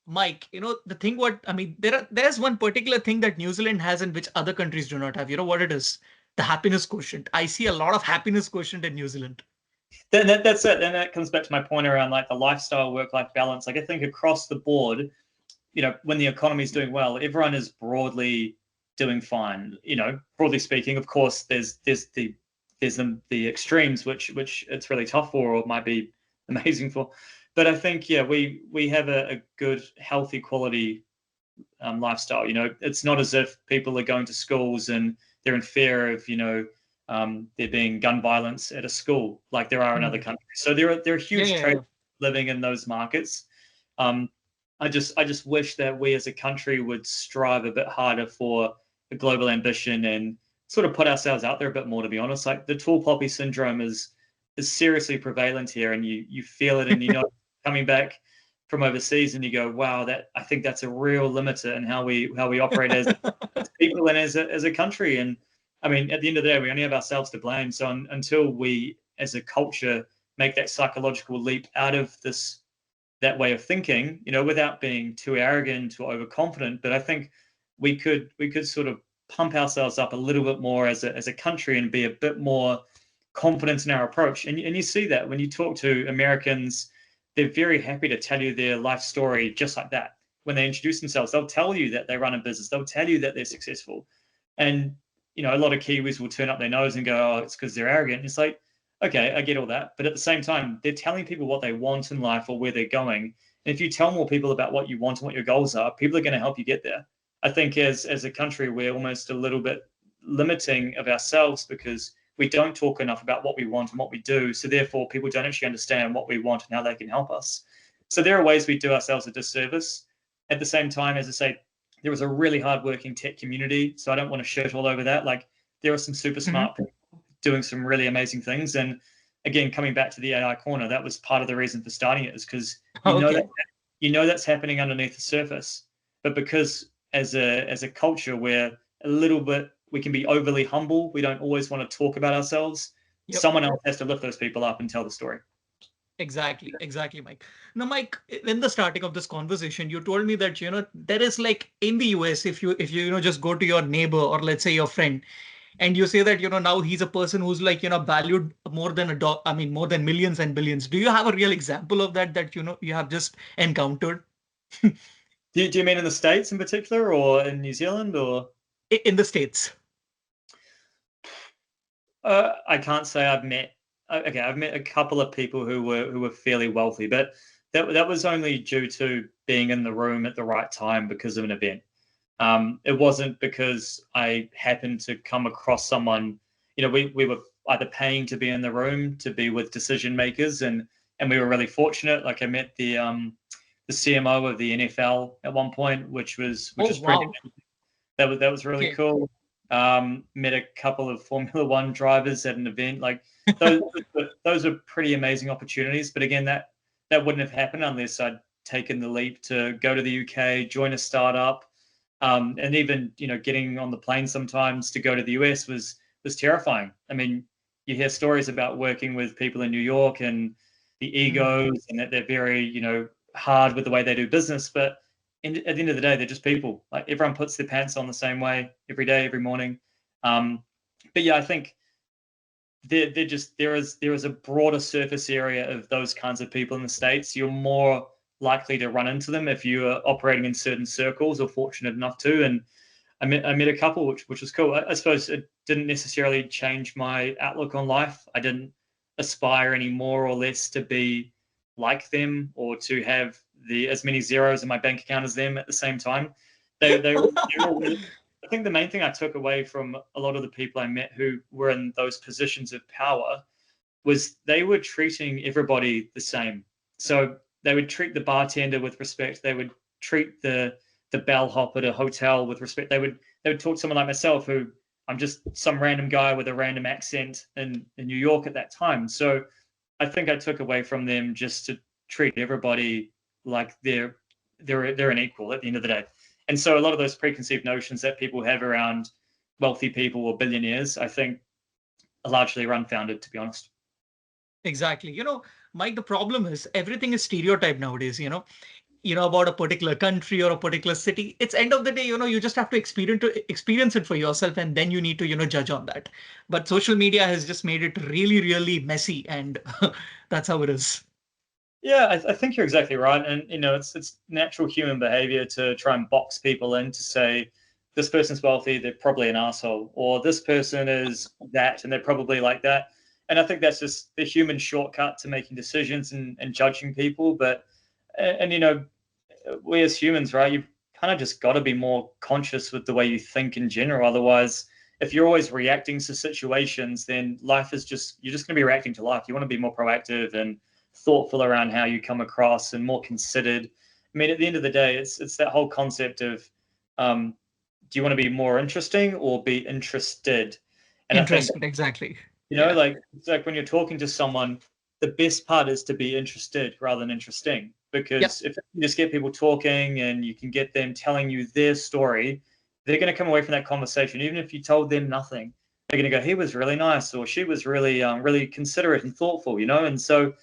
Mike, the thing what I mean, there's one particular thing that New Zealand has and which other countries do not have. You know what it is? The happiness quotient. I see a lot of happiness quotient in New Zealand. That's it. And that comes back to my point around like the lifestyle work-life balance. Like I think across the board, when the economy is doing well, everyone is broadly doing fine. Broadly speaking, of course, there's the extremes which it's really tough for or might be amazing for. But I think we have a good healthy quality lifestyle. It's not as if people are going to schools and they're in fear of there being gun violence at a school like there are in other countries. So there are Yeah, huge yeah, trade yeah. living in those markets. I just wish that we as a country would strive a bit harder for a global ambition and sort of put ourselves out there a bit more. To be honest, like the tall poppy syndrome is seriously prevalent here, and you feel it, and coming back from overseas, and you go, wow, that I think that's a real limiter in how we operate as people and as a country. And I mean, at the end of the day, we only have ourselves to blame. So until we as a culture make that psychological leap out of that way of thinking, without being too arrogant or overconfident. But I think we could sort of pump ourselves up a little bit more as a country and be a bit more confident in our approach. And you see that when you talk to Americans, they're very happy to tell you their life story just like that. When they introduce themselves, they'll tell you that they run a business. They'll tell you that they're successful. And a lot of Kiwis will turn up their nose and go, "Oh, it's because they're arrogant." And it's like, okay, I get all that. But at the same time, they're telling people what they want in life or where they're going. And if you tell more people about what you want and what your goals are, people are going to help you get there. I think as a country, we're almost a little bit limiting of ourselves because we don't talk enough about what we want and what we do. So therefore, people don't actually understand what we want and how they can help us. So there are ways we do ourselves a disservice. At the same time, as I say, there is a really hardworking tech community. So I don't want to shit all over that. Like there are some super Mhm. smart people doing some really amazing things. And again, coming back to the AI corner, that was part of the reason for starting it, is because Okay. that's happening underneath the surface. But because as a culture, we can be overly humble. We don't always want to talk about ourselves. Yep. Someone else has to lift those people up and tell the story. Exactly, exactly, Mike. Now, Mike, in the starting of this conversation, you told me that there is like in the US, if you just go to your neighbor or let's say your friend, and you say that now he's a person who's like valued more than a dog. I mean, more than millions and billions. Do you have a real example of that you have just encountered Do you mean in the States in particular, or in New Zealand, or? in the States? I can't say I've met. Okay, I've met a couple of people who were fairly wealthy, but that was only due to being in the room at the right time because of an event. It wasn't because I happened to come across someone. We were either paying to be in the room to be with decision makers, and we were really fortunate. Like I met the CMO of the NFL at one point, which was Oh, pretty. wow. That was really Okay. cool. Met a couple of Formula One drivers at an event. Like those those are pretty amazing opportunities. But again, that wouldn't have happened unless I'd taken the leap to go to the UK, join a startup, and even getting on the plane sometimes to go to the US was terrifying. I mean, you hear stories about working with people in New York and the Mhm. egos and that they're very hard with the way they do business, but at the end of the day, they're just people. Like everyone puts their pants on the same way every day, every morning. Um, but yeah, I think there is a broader surface area of those kinds of people in the States. You're more likely to run into them if you are operating in certain circles or fortunate enough to. And I met a couple, which was cool. I suppose it didn't necessarily change my outlook on life. I didn't aspire any more or less to be like them or to have the as many zeros in my bank account as them at the same time. They were really, I think the main thing I took away from a lot of the people I met who were in those positions of power was they were treating everybody the same. So they would treat the bartender with respect. They would treat the bellhop at a hotel with respect. They would talk to someone like myself, who I'm just some random guy with a random accent in New York at that time. So I think I took away from them just to treat everybody like they're an equal at the end of the day. And so a lot of those preconceived notions that people have around wealthy people or billionaires, I think, are largely unfounded, to be honest. Exactly. Mike, the problem is everything is stereotyped nowadays, about a particular country or a particular city. It's end of the day, you just have to experience it for yourself, and then you need to, judge on that. But social media has just made it really, really messy, and that's how it is. Yeah, I think you're exactly right, and it's natural human behavior to try and box people in to say this person's wealthy, they're probably an asshole, or this person is that, and they're probably like that. And I think that's just the human shortcut to making decisions and judging people. But and we as humans, right? You've kind of just got to be more conscious with the way you think in general. Otherwise, if you're always reacting to situations, then life is you're just going to be reacting to life. You want to be more proactive and thoughtful around how you come across and more considered. I mean, at the end of the day, it's that whole concept of do you want to be more interesting or be interested? And I think Interesting. Exactly. Yeah. like it's like when you're talking to someone, the best part is to be interested rather than interesting. Yep. Because if you just get people talking and you can get them telling you their story, they're going to come away from that conversation. Even if you told them nothing, they're going to go, "He was really nice," or "She was really considerate and thoughtful," And so,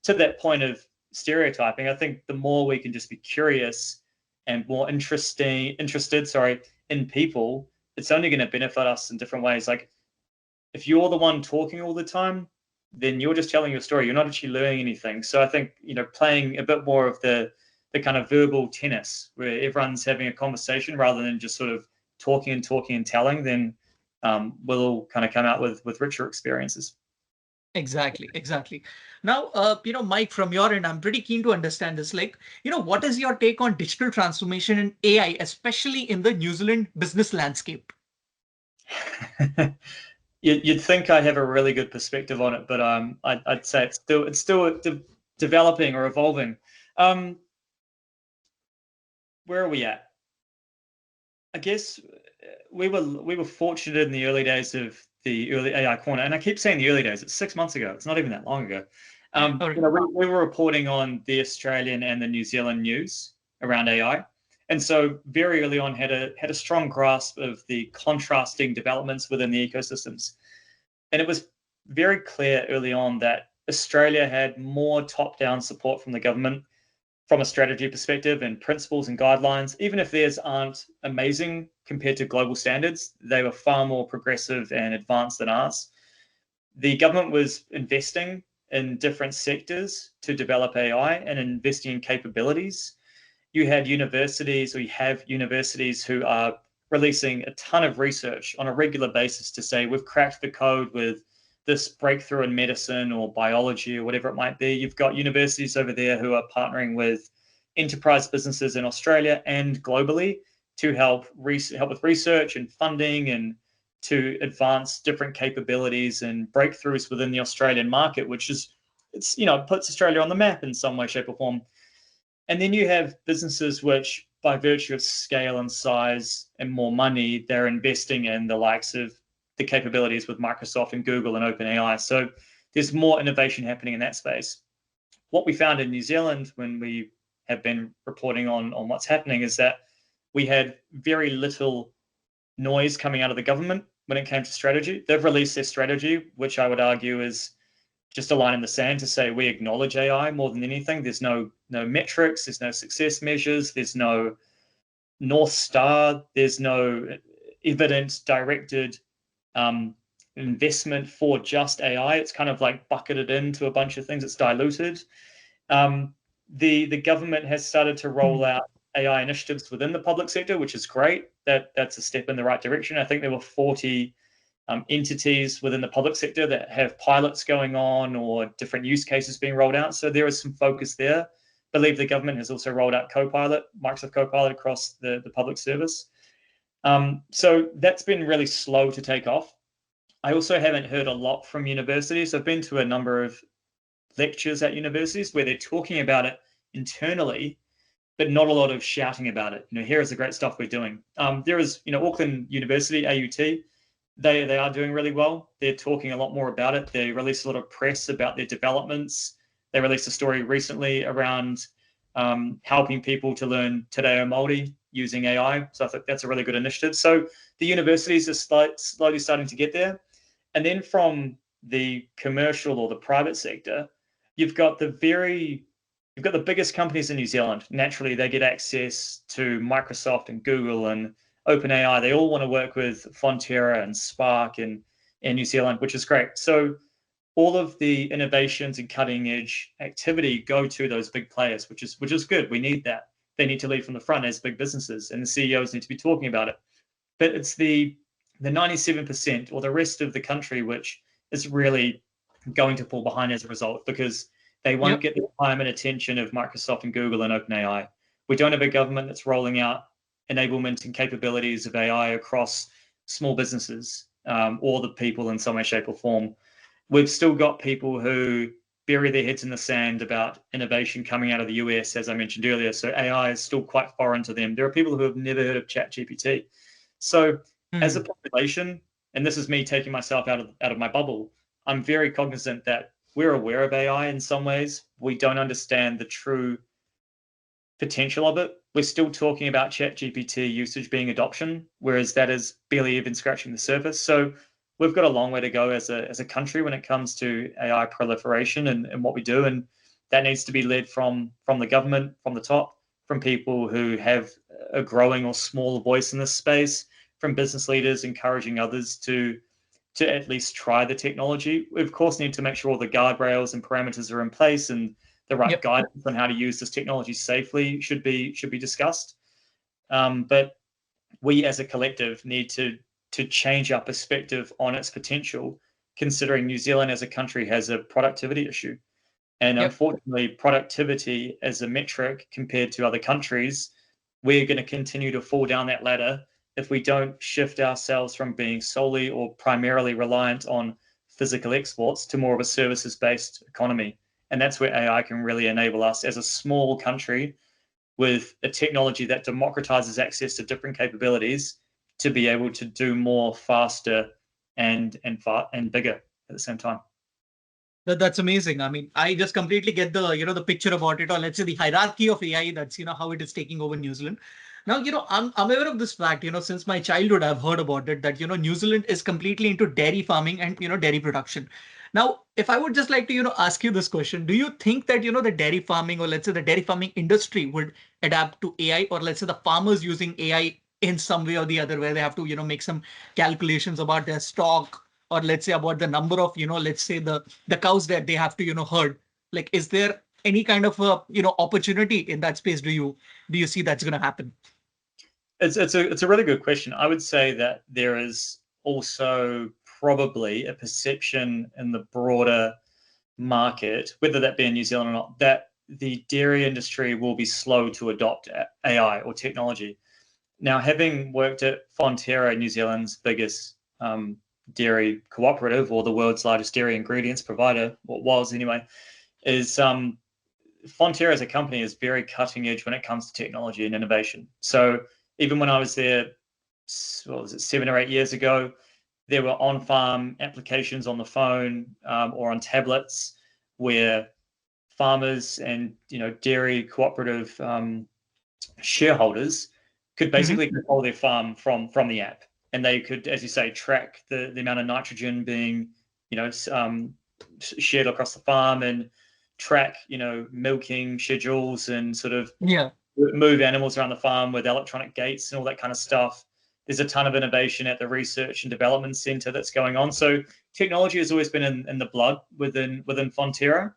to that point of stereotyping, I think the more we can just be curious and more interested, in people, it's only going to benefit us in different ways. Like if you're the one talking all the time, then you're just telling your story. You're not actually learning anything. So I think, playing a bit more of the kind of verbal tennis where everyone's having a conversation rather than just sort of talking and telling, then we'll all kind of come out with richer experiences. Exactly. Exactly. Now, Mike, from your end, I'm pretty keen to understand this. Like, what is your take on digital transformation in AI, especially in the New Zealand business landscape? You'd think I have a really good perspective on it, but I'd say it's still developing or evolving. Um, where are we at? I guess we were fortunate in the early days of the early AI corner, and I keep saying the early days. It's 6 months ago. It's not even that long ago. All right. We were reporting on the Australian and the New Zealand news around AI, and so very early on had a strong grasp of the contrasting developments within the ecosystems. And it was very clear early on that Australia had more top-down support from the government from a strategy perspective and principles and guidelines. Even if theirs aren't amazing compared to global standards, they were far more progressive and advanced than ours. The government was investing in different sectors to develop AI and investing in capabilities. You had universities, or you have universities, who are releasing a ton of research on a regular basis to say we've cracked the code with this breakthrough in medicine or biology or whatever it might be. You've got universities over there who are partnering with enterprise businesses in Australia and globally to help with research and funding and to advance different capabilities and breakthroughs within the Australian market, which is puts Australia on the map in some way, shape, or form. And then you have businesses which, by virtue of scale and size and more money, they're investing in the likes of the capabilities with Microsoft and Google and OpenAI. So there's more innovation happening in that space. What we found in New Zealand when we have been reporting on what's happening is that we had very little noise coming out of the government when it came to strategy. They've released their strategy, which I would argue is just a line in the sand to say we acknowledge AI more than anything. There's no metrics, there's no success measures, there's no North Star, there's no evidence directed investment for just AI. It's kind of like bucketed into a bunch of things. It's diluted. The government has started to roll out AI initiatives within the public sector, which is great. That's a step in the right direction. I think there were 40 entities within the public sector that have pilots going on or different use cases being rolled out. So there is some focus there. believe the government has also rolled out Copilot, Microsoft Copilot across the public service. So that's been really slow to take off. I also haven't heard a lot from universities. I've been to a number of lectures at universities where they're talking about it internally, but not a lot of shouting about it. Here is the great stuff we're doing. There is, Auckland University, AUT, they are doing really well. They're talking a lot more about it. They release a lot of press about their developments. They released a story recently around helping people to learn Te Reo Māori using AI. So I think that's a really good initiative. So the universities are slowly starting to get there. And then from the commercial or the private sector, you've got the biggest companies in New Zealand. Naturally, they get access to Microsoft and Google and OpenAI. They all want to work with Fonterra and Spark in New Zealand, which is great. So all of the innovations and cutting edge activity go to those big players, which is good. We need that. They need to lead from the front as big businesses, and the CEOs need to be talking about it. But it's the 97% or the rest of the country which is really going to fall behind as a result, because they won't get the time and attention of Microsoft and Google and OpenAI. We don't have a government that's rolling out enablement and capabilities of AI across small businesses or the people in some way, shape, or form. We've still got people who bury their heads in the sand about innovation coming out of the US, as I mentioned earlier. So AI is still quite foreign to them. There are people who have never heard of ChatGPT. So as a population, and this is me taking myself out of my bubble, I'm very cognizant that we're aware of AI in some ways. We don't understand the true potential of it. We're still talking about ChatGPT usage being adoption, whereas that is barely even scratching the surface. So we've got a long way to go as a country when it comes to AI proliferation and what we do. And that needs to be led from the government, from the top, from people who have a growing or small voice in this space, from business leaders encouraging others to at least try the technology. We, of course, need to make sure all the guardrails and parameters are in place, and the right guidance on how to use this technology safely should be discussed. But we as a collective need to change our perspective on its potential, considering New Zealand as a country has a productivity issue. And unfortunately, productivity as a metric compared to other countries, we're going to continue to fall down that ladder if we don't shift ourselves from being solely or primarily reliant on physical exports to more of a services-based economy. And that's where AI can really enable us as a small country with a technology that democratizes access to different capabilities to be able to do more faster and bigger at the same time. That's amazing. I mean, I just completely get the picture about it, or let's say the hierarchy of AI. That's how it is taking over New Zealand. Now, I'm aware of this fact. Since my childhood, I've heard about it that New Zealand is completely into dairy farming and dairy production. Now, if I would just like to ask you this question, do you think that the dairy farming, or let's say the dairy farming industry, would adapt to AI, or let's say the farmers using AI in some way or the other, where they have to make some calculations about their stock, or let's say about the number of let's say the cows that they have to herd? Like, is there any kind of opportunity in that space? Do you see that's going to happen? It's a really good question. I would say that there is also probably a perception in the broader market, whether that be in New Zealand or not, that the dairy industry will be slow to adopt AI or technology. Now, having worked at Fonterra, New Zealand's biggest dairy cooperative, or the world's largest dairy ingredients provider, what was anyway, is Fonterra as a company is very cutting edge when it comes to technology and innovation. So even when I was there, what was it, 7 or 8 years ago, there were on-farm applications on the phone or on tablets where farmers and dairy cooperative shareholders could basically control their farm from the app, and they could, as you say, track the amount of nitrogen being shared across the farm, and track milking schedules, and sort of move animals around the farm with electronic gates and all that kind of stuff. There's a ton of innovation at the Research and Development Centre that's going on. So technology has always been in the blood within Fonterra.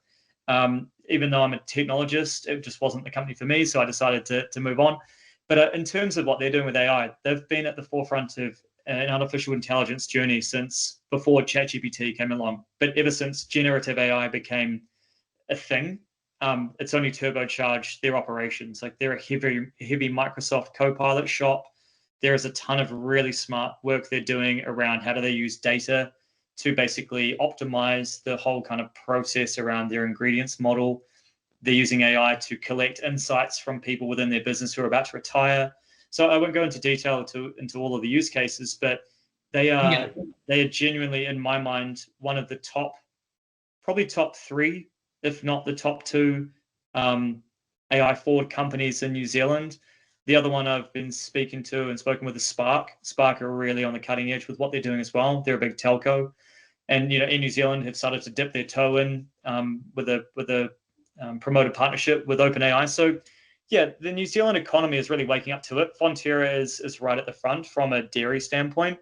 Even though I'm a technologist, it just wasn't the company for me, so I decided to move on. But in terms of what they're doing with AI, they've been at the forefront of an artificial intelligence journey since before ChatGPT came along. But ever since generative AI became a thing, it's only turbocharged their operations. Like they're a heavy Microsoft Copilot shop. There is a ton of really smart work they're doing around how do they use data to basically optimize the whole kind of process around their ingredients model. They're using AI to collect insights from people within their business who are about to retire. So I won't go into detail into all of the use cases, but they Yeah. are they are genuinely, in my mind, one of the probably top three, if not the top two, AI forward companies in New Zealand. The other one I've been speaking to and spoken with is Spark. Spark are really on the cutting edge with what they're doing as well. They're a big telco, and in New Zealand have started to dip their toe in with a promoted partnership with OpenAI. So yeah, the New Zealand economy is really waking up to it. Fonterra is right at the front from a dairy standpoint.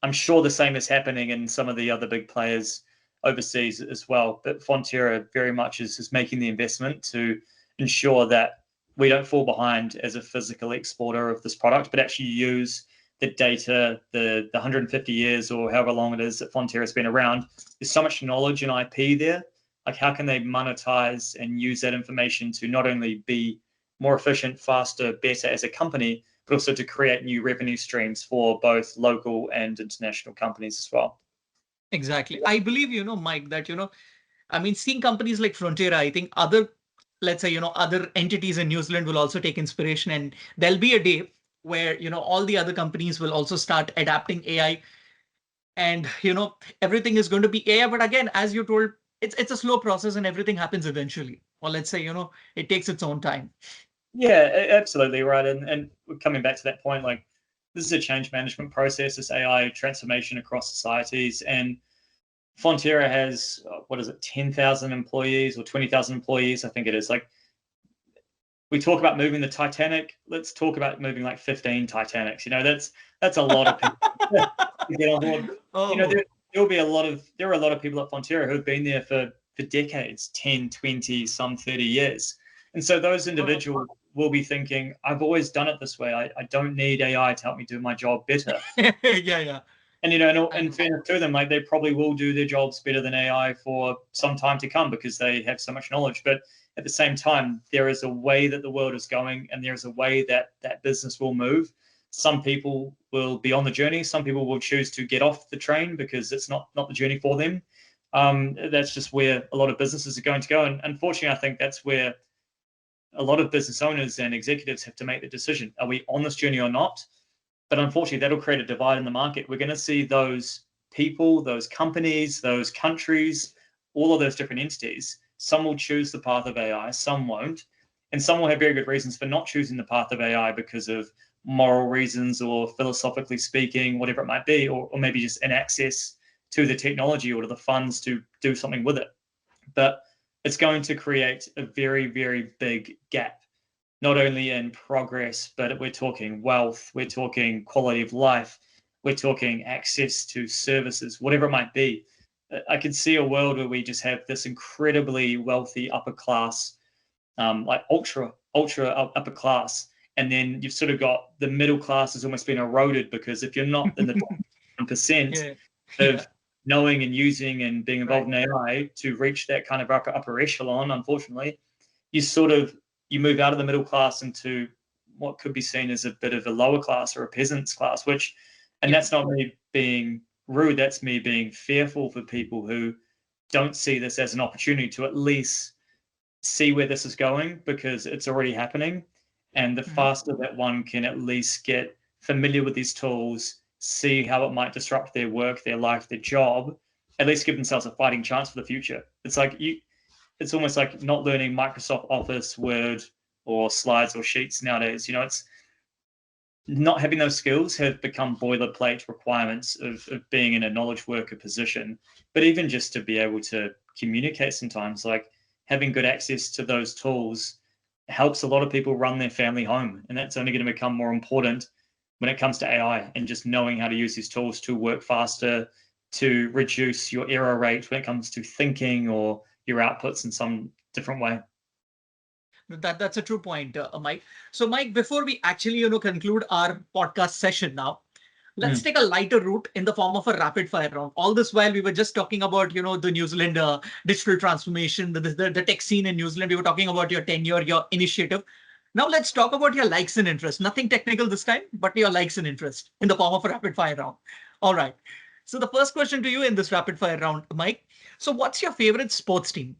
I'm sure the same is happening in some of the other big players overseas as well. But Fonterra very much is making the investment to ensure that we don't fall behind as a physical exporter of this product, but actually use the data, the 150 years or however long it is that Fonterra's been around. There's so much knowledge and IP there. Like, how can they monetize and use that information to not only be more efficient, faster, better as a company, but also to create new revenue streams for both local and international companies as well. Exactly. I believe, Mike, that, I mean, seeing companies like Frontier, I think other, let's say, other entities in New Zealand will also take inspiration, and there'll be a day where, all the other companies will also start adapting AI, and, everything is going to be AI. But again, as you told, it's a slow process and everything happens eventually. Or let's say, it takes its own time. Yeah, absolutely right. And coming back to that point, like, this is a change management process, this AI transformation across societies. And Fonterra has, what is it, 10,000 employees or 20,000 employees? I think it is. Like, we talk about moving the Titanic. Let's talk about moving like 15 Titanics. That's a lot of people to get on board. Oh, There are a lot of people at Fonterra who have been there for decades, 10, 20, some 30 years. And so those oh. individuals will be thinking, I've always done it this way. I don't need AI to help me do my job better. Yeah, yeah. And I in know. fairness to them, like, they probably will do their jobs better than AI for some time to come because they have so much knowledge. But at the same time, there is a way that the world is going, and there is a way that that business will move. Some people will be on the journey. Some people will choose to get off the train because it's not the journey for them. That's just where a lot of businesses are going to go. And unfortunately, I think that's where a lot of business owners and executives have to make the decision: are we on this journey or not? But unfortunately, that'll create a divide in the market. We're going to see those people, those companies, those countries, all of those different entities. Some will choose the path of AI, some won't. And some will have very good reasons for not choosing the path of AI because of moral reasons or philosophically speaking, whatever it might be, or maybe just an access to the technology or to the funds to do something with it. But it's going to create a very, very big gap, not only in progress, but we're talking wealth, we're talking quality of life, we're talking access to services, whatever it might be. I could see a world where we just have this incredibly wealthy upper class, like ultra upper class, and then you've sort of got the middle class has almost been eroded because if you're not in the top 1% Yeah, yeah. of knowing and using and being involved Right. in AI to reach that kind of upper echelon, unfortunately, you sort of you move out of the middle class into what could be seen as a bit of a lower class or a peasant's class, and Yeah. that's not me being rude, that's me being fearful for people who don't see this as an opportunity to at least see where this is going because it's already happening. And the Mhm. faster that one can at least get familiar with these tools, see how it might disrupt their work, their life, their job, at least give themselves a fighting chance for the future. It's almost like not learning Microsoft Office, Word, or slides or sheets nowadays. It's not having those skills have become boilerplate requirements of being in a knowledge worker position. But even just to be able to communicate sometimes, like having good access to those tools helps a lot of people run their family home. And that's only going to become more important when it comes to AI and just knowing how to use these tools to work faster, to reduce your error rate when it comes to thinking or your outputs in some different way. That's a true point, Mike. So, Mike, before we actually, conclude our podcast session now, Let's Mm. take a lighter route in the form of a rapid fire round. All this while we were just talking about, the New Zealand digital transformation, the tech scene in New Zealand. We were talking about your tenure, your initiative. Now let's talk about your likes and interests. Nothing technical this time, but your likes and interests in the form of a rapid fire round. All right. So the first question to you in this rapid fire round, Mike. So what's your favorite sports team?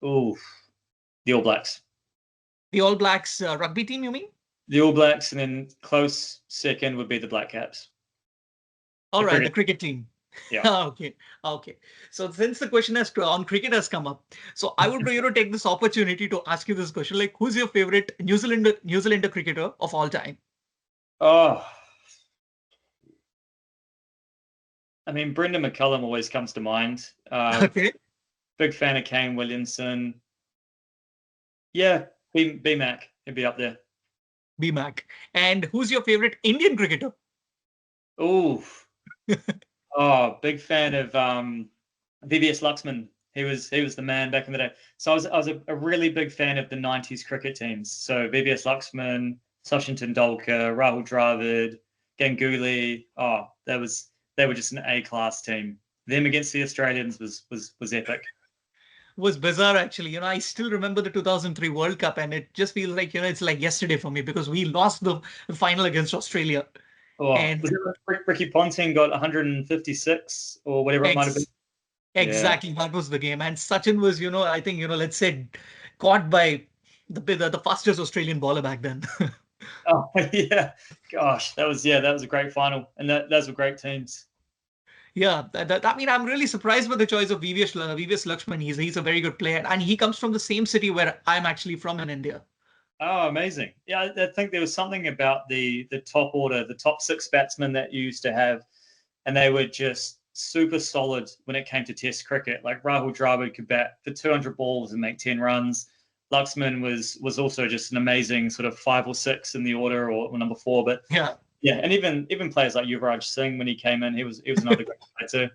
Ooh, the All Blacks. The All Blacks rugby team, you mean? The All Blacks, and then close second would be the Black Caps. All The right, the cricket. cricket team. Yeah. Okay, okay. So since the question has on cricket has come up, so I would take this opportunity to ask you this question: like, who's your favorite New Zealander cricketer of all time? Oh, I mean, Brendan McCullum always comes to mind. Okay, Big fan of Kane Williamson. Yeah, B-Mac. He'd be up there. BMAC. And who's your favorite Indian cricketer? Ooh. Oh, big fan of VVS Luxman. He was the man back in the day. So I was a really big fan of the 90s cricket teams. So VVS Luxman, Sachin Tendulkar, Rahul Dravid, Ganguly. Oh, they were just an A-class team. Them against the Australians was epic. Was bizarre actually. I still remember the 2003 World Cup, and it just feels like it's like yesterday for me because we lost the final against Australia. Oh, And was it Ricky Ponting got 156 or whatever it might have been? ex Yeah. exactly, that was the game. And Sachin was, I think, let's say, caught by the fastest Australian bowler back then. Oh yeah. Gosh, that was a great final, and those were great teams. Yeah, I mean, I'm really surprised by the choice of VVS Lakshman. He's a very good player, and he comes from the same city where I'm actually from in India. Oh, amazing! Yeah, I think there was something about the top order, the top six batsmen that you used to have, and they were just super solid when it came to Test cricket. Like Rahul Dravid could bat for 200 balls and make 10 runs. Luxman was also just an amazing sort of 5 or 6 in the order, or number 4. But Yeah, yeah, and even players like Yuvraj Singh when he came in, he was another great player too.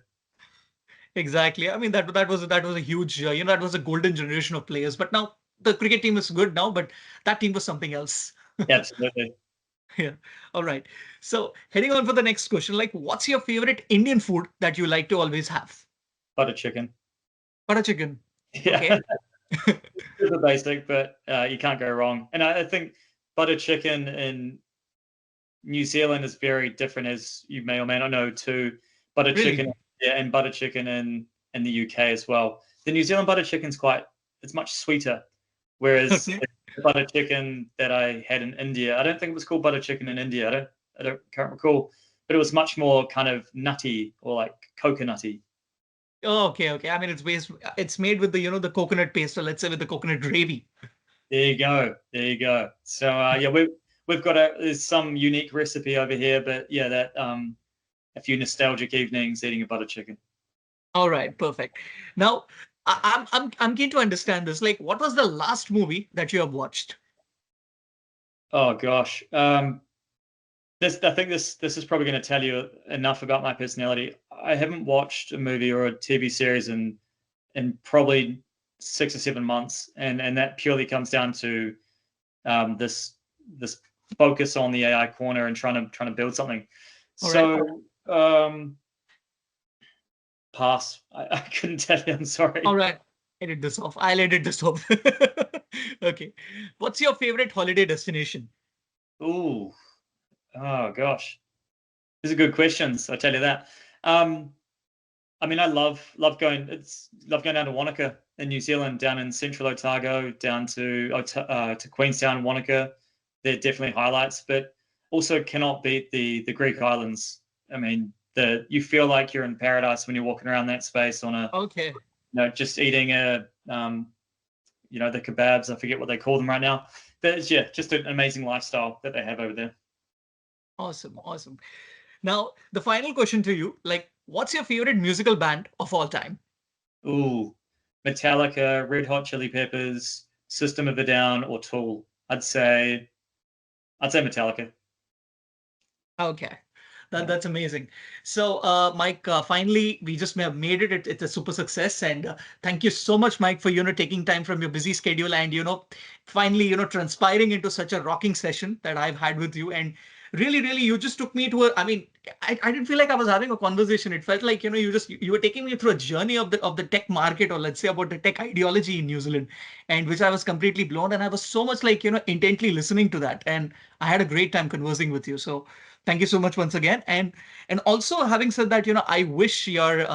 exactly. I mean, that was a huge, that was a golden generation of players. But now the cricket team is good now, but that team was something else. Absolutely. Yeah. All right. So heading on for the next question, like, what's your favorite Indian food that you like to always have? Butter chicken. Butter chicken. Yeah. Okay. Super basic, but you can't go wrong. And I think butter chicken in New Zealand is very different, as you may or may not know, to butter Really? chicken, yeah, and butter chicken in the UK as well. The New Zealand butter chicken's it's much sweeter, whereas Okay. the butter chicken that I had in India, I don't think it was called butter chicken in India. I can't recall, but it was much more kind of nutty or like coconutty. Oh, okay, okay. I mean, it's made with the coconut paste, or let's say with the coconut gravy. There you go. There you go. So yeah, we've got there's some unique recipe over here, but yeah, that a few nostalgic evenings eating a butter chicken. All right, perfect. Now, I'm keen to understand this. Like, what was the last movie that you have watched? Oh gosh, I think this is probably going to tell you enough about my personality. I haven't watched a movie or a TV series in probably 6 or 7 months, and that purely comes down to this focus on the AI corner and trying to build something. All right, So pass. I couldn't tell you. I'm all sorry. right. Edit this off. I'll edit this off. Okay. What's your favorite holiday destination? Ooh, oh gosh, these are good questions. I tell you that. Um, I mean, I love going. Love going down to Wanaka in New Zealand, down in Central Otago, down to Queenstown, Wanaka. They're definitely highlights, but also cannot beat the Greek islands. I mean, you feel like you're in paradise when you're walking around that space on a Okay. just eating the kebabs. I forget what they call them right now. But it's, yeah, just an amazing lifestyle that they have over there. Awesome. Awesome. Now, the final question to you, like, what's your favorite musical band of all time? Ooh, Metallica, Red Hot Chili Peppers, System of a Down, or Tool. I'd say Metallica. Okay. Yeah. That's amazing. So, Mike, finally, we just made it. It's a super success, and thank you so much, Mike, for taking time from your busy schedule and finally transpiring into such a rocking session that I've had with you. And really, you just took me to a, I mean, I didn't feel like I was having a conversation. It felt like, you were taking me through a journey of the tech market, or let's say about the tech ideology in New Zealand, and which I was completely blown. And I was so much like, intently listening to that. And I had a great time conversing with you. So thank you so much once again. And also, having said that, I wish your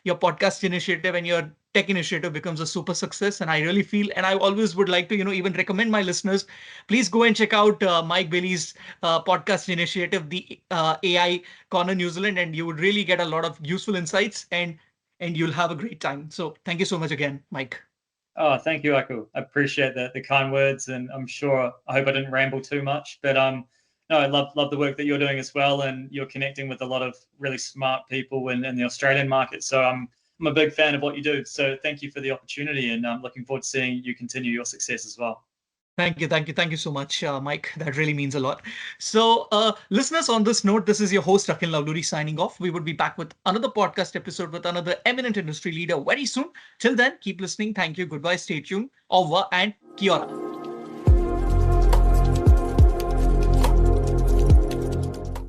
podcast initiative and your tech initiative becomes a super success. And I really feel, and I always would like to, even recommend my listeners, please go and check out Mike Bailey's podcast initiative, the AI Corner New Zealand, and you would really get a lot of useful insights, and you'll have a great time. So thank you so much again, Mike. Oh, thank you, Aku. I appreciate the kind words, and I'm sure I hope I didn't ramble too much. But no, I love the work that you're doing as well, and you're connecting with a lot of really smart people in the Australian market. So I'm a big fan of what you do. So thank you for the opportunity, and I'm looking forward to seeing you continue your success as well. Thank you so much, Mike. That really means a lot. So, listeners, on this note, this is your host, Akhil Lavluri, signing off. We would be back with another podcast episode with another eminent industry leader very soon. Till then, keep listening. Thank you. Goodbye. Stay tuned. Au revoir and kia ora.